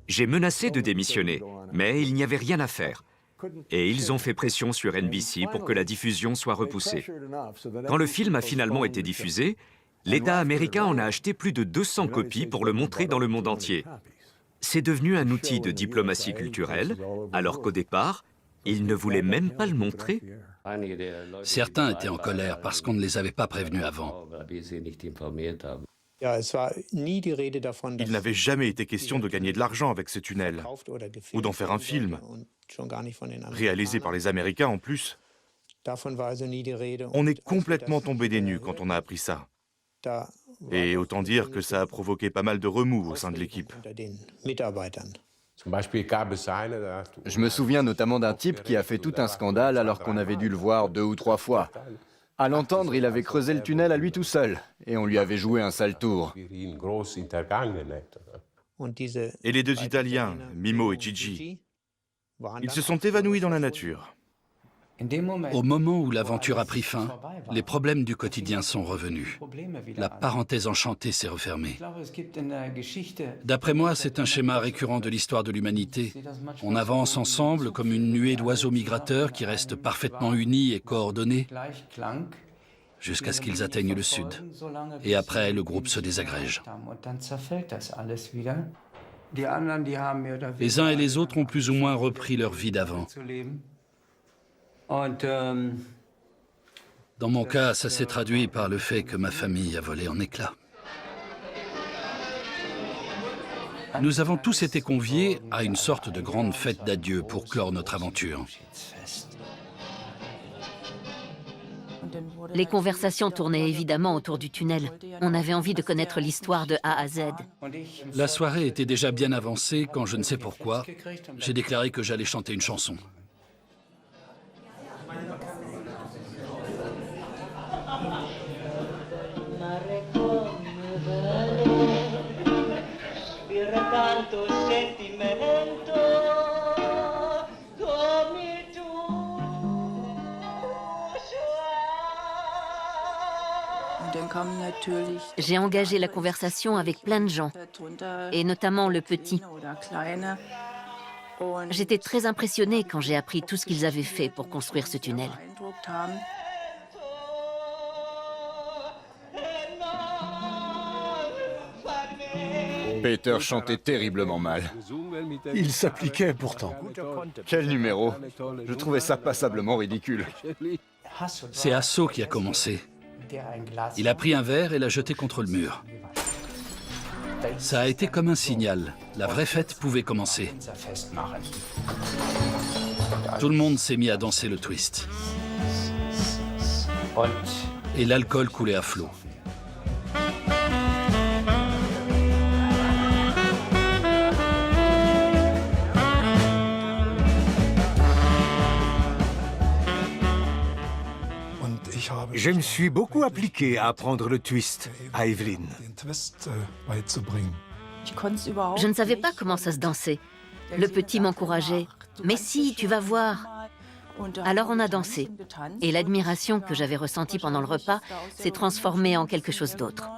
J'ai menacé de démissionner, mais il n'y avait rien à faire. Et ils ont fait pression sur NBC pour que la diffusion soit repoussée. Quand le film a finalement été diffusé, l'État américain en a acheté plus de 200 copies pour le montrer dans le monde entier. C'est devenu un outil de diplomatie culturelle, alors qu'au départ, ils ne voulaient même pas le montrer. Certains étaient en colère parce qu'on ne les avait pas prévenus avant. Il n'avait jamais été question de gagner de l'argent avec ce tunnel, ou d'en faire un film, réalisé par les Américains en plus. On est complètement tombé des nues quand on a appris ça. Et autant dire que ça a provoqué pas mal de remous au sein de l'équipe. Je me souviens notamment d'un type qui a fait tout un scandale alors qu'on avait dû le voir 2 ou 3 fois. À l'entendre, il avait creusé le tunnel à lui tout seul, et on lui avait joué un sale tour. Et les deux Italiens, Mimo et Gigi, ils se sont évanouis dans la nature. Au moment où l'aventure a pris fin, les problèmes du quotidien sont revenus. La parenthèse enchantée s'est refermée. D'après moi, c'est un schéma récurrent de l'histoire de l'humanité. On avance ensemble comme une nuée d'oiseaux migrateurs qui restent parfaitement unis et coordonnés jusqu'à ce qu'ils atteignent le sud. Et après, le groupe se désagrège. Les uns et les autres ont plus ou moins repris leur vie d'avant. Dans mon cas, ça s'est traduit par le fait que ma famille a volé en éclats. Nous avons tous été conviés à une sorte de grande fête d'adieu pour clore notre aventure. Les conversations tournaient évidemment autour du tunnel. On avait envie de connaître l'histoire de A à Z. La soirée était déjà bien avancée quand, je ne sais pourquoi, j'ai déclaré que j'allais chanter une chanson. J'ai engagé la conversation avec plein de gens, et notamment le petit. J'étais très impressionnée quand j'ai appris tout ce qu'ils avaient fait pour construire ce tunnel. Peter chantait terriblement mal. Il s'appliquait pourtant. Quel numéro! Je trouvais ça passablement ridicule. C'est Hasso qui a commencé. Il a pris un verre et l'a jeté contre le mur. Ça a été comme un signal. La vraie fête pouvait commencer. Tout le monde s'est mis à danser le twist. Et l'alcool coulait à flot. Je me suis beaucoup appliqué à apprendre le twist à Evelyn. Je ne savais pas comment ça se dansait. Le petit m'encourageait. « Mais si, tu vas voir !» Alors on a dansé. Et l'admiration que j'avais ressentie pendant le repas s'est transformée en quelque chose d'autre.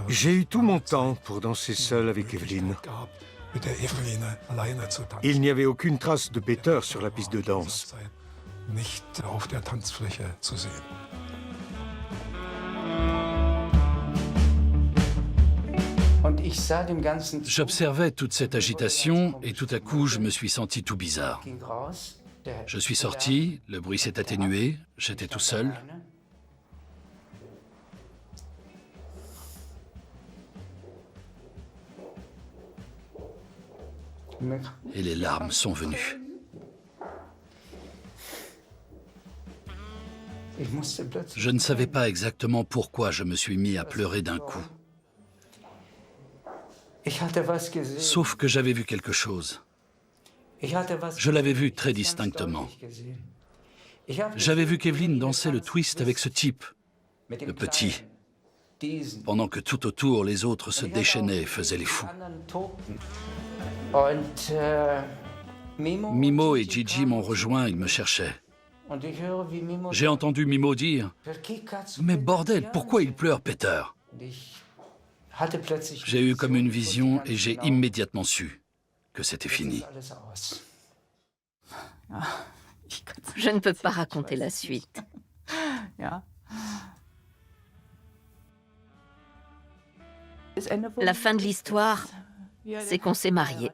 J'ai eu tout mon temps pour danser seul avec Evelyn. Il n'y avait aucune trace de Peter sur la piste de danse. J'observais toute cette agitation et tout à coup, je me suis senti tout bizarre. Je suis sorti, le bruit s'est atténué, j'étais tout seul. Et les larmes sont venues. Je ne savais pas exactement pourquoi je me suis mis à pleurer d'un coup. Sauf que j'avais vu quelque chose. Je l'avais vu très distinctement. J'avais vu qu'Evelyn dansait le twist avec ce type, le petit, pendant que tout autour, les autres se déchaînaient et faisaient les fous. Mimo et Gigi m'ont rejoint, ils me cherchaient. J'ai entendu Mimo dire « Mais bordel, pourquoi il pleure, Peter ?» J'ai eu comme une vision et j'ai immédiatement su que c'était fini. Je ne peux pas raconter la suite. La fin de l'histoire, c'est qu'on s'est mariés.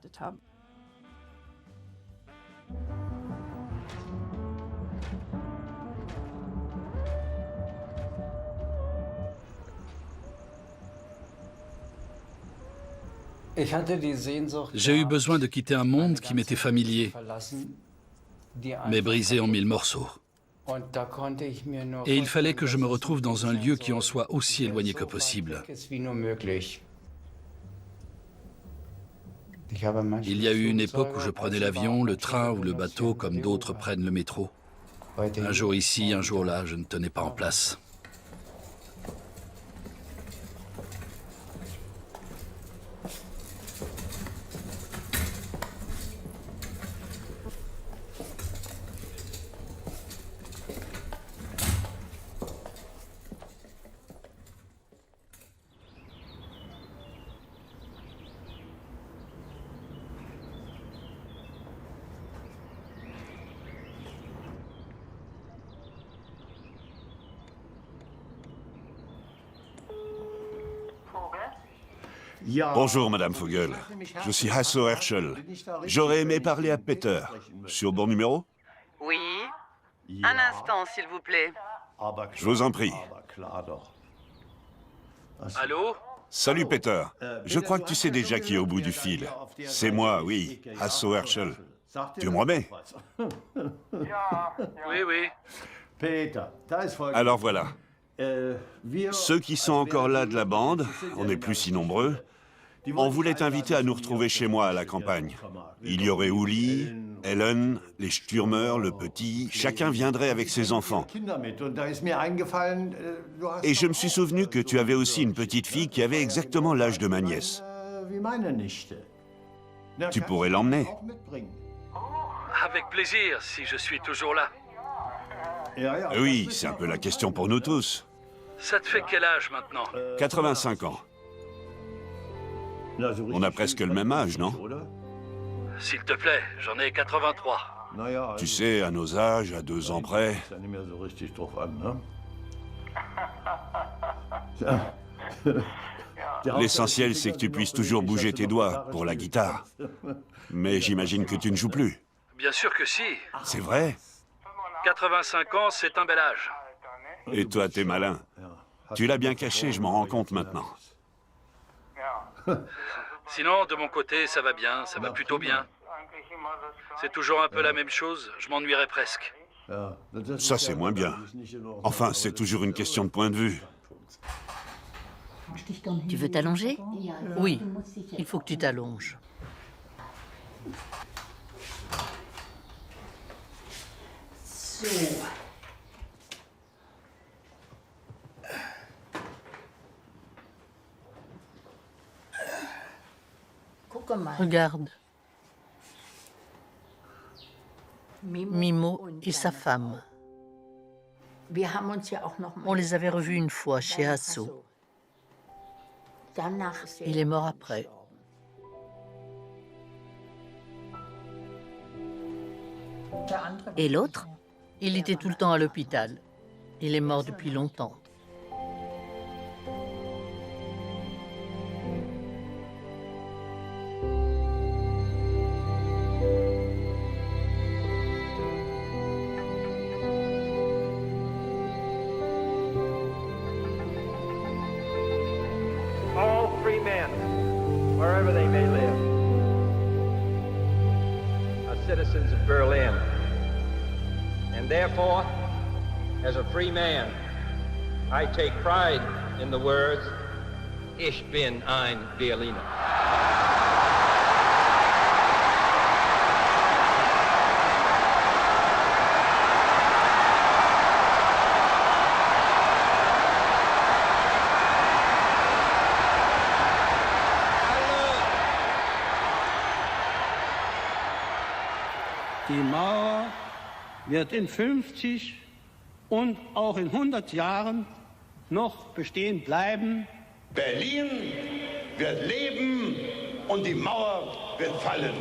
J'ai eu besoin de quitter un monde qui m'était familier, mais brisé en mille morceaux. Et il fallait que je me retrouve dans un lieu qui en soit aussi éloigné que possible. Il y a eu une époque où je prenais l'avion, le train ou le bateau comme d'autres prennent le métro. Un jour ici, un jour là, je ne tenais pas en place. Bonjour, Madame Vogel. Je suis Hasso Herschel. J'aurais aimé parler à Peter. Sur bon numéro? Oui. Un instant, s'il vous plaît. Je vous en prie. Allô? Salut, Peter. Je crois que tu sais déjà qui est au bout du fil. C'est moi, oui, Hasso Herschel. Tu me remets? Oui, oui. Alors voilà. Ceux qui sont encore là de la bande, on n'est plus si nombreux, on voulait t'inviter à nous retrouver chez moi à la campagne. Il y aurait Uli, Ellen, les Stürmer, le petit, chacun viendrait avec ses enfants. Et je me suis souvenu que tu avais aussi une petite fille qui avait exactement l'âge de ma nièce. Tu pourrais l'emmener. Avec plaisir, si je suis toujours là. Oui, c'est un peu la question pour nous tous. Ça te fait quel âge maintenant? 85 ans. On a presque le même âge, non? S'il te plaît, j'en ai 83. Tu sais, à nos âges, à 2 ans près... L'essentiel, c'est que tu puisses toujours bouger tes doigts pour la guitare. Mais j'imagine que tu ne joues plus. Bien sûr que si. C'est vrai? 85 ans, c'est un bel âge. Et toi, t'es malin. Tu l'as bien caché, je m'en rends compte maintenant. Sinon, de mon côté, ça va bien, ça va plutôt bien. C'est toujours un peu la même chose, je m'ennuierais presque. Ça, c'est moins bien. Enfin, c'est toujours une question de point de vue. Tu veux t'allonger? Oui, il faut que tu t'allonges. Regarde. Mimo et sa femme. On les avait revus une fois chez Hasso. Il est mort après. Et l'autre? Il était tout le temps à l'hôpital. Il est mort depuis longtemps. All free men, wherever they may live, are citizens of Berlin. And therefore, as a free man, I take pride in the words, Ich bin ein Berliner. Die Mauer wird in 50 und auch in 100 Jahren noch bestehen bleiben. Berlin wird leben und die Mauer wird fallen.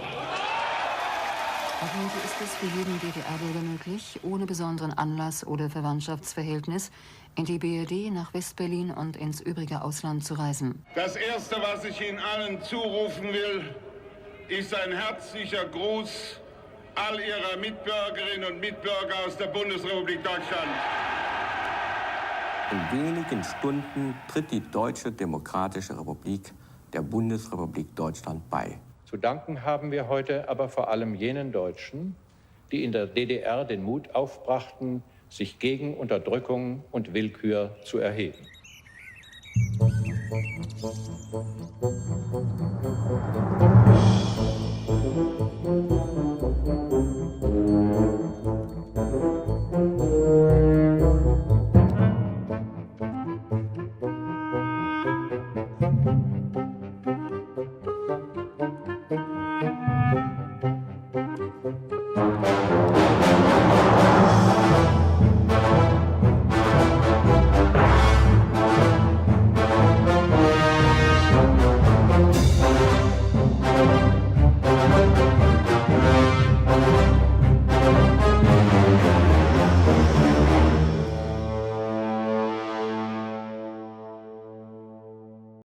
Ab heute ist es für jeden DDR-Bürger möglich, ohne besonderen Anlass oder Verwandtschaftsverhältnis in die BRD, nach West-Berlin und ins übrige Ausland zu reisen. Das Erste, was ich Ihnen allen zurufen will, ist ein herzlicher Gruß all Ihrer Mitbürgerinnen und Mitbürger aus der Bundesrepublik Deutschland. In wenigen Stunden tritt die Deutsche Demokratische Republik der Bundesrepublik Deutschland bei. Zu danken haben wir heute aber vor allem jenen Deutschen, die in der DDR den Mut aufbrachten, sich gegen Unterdrückung und Willkür zu erheben.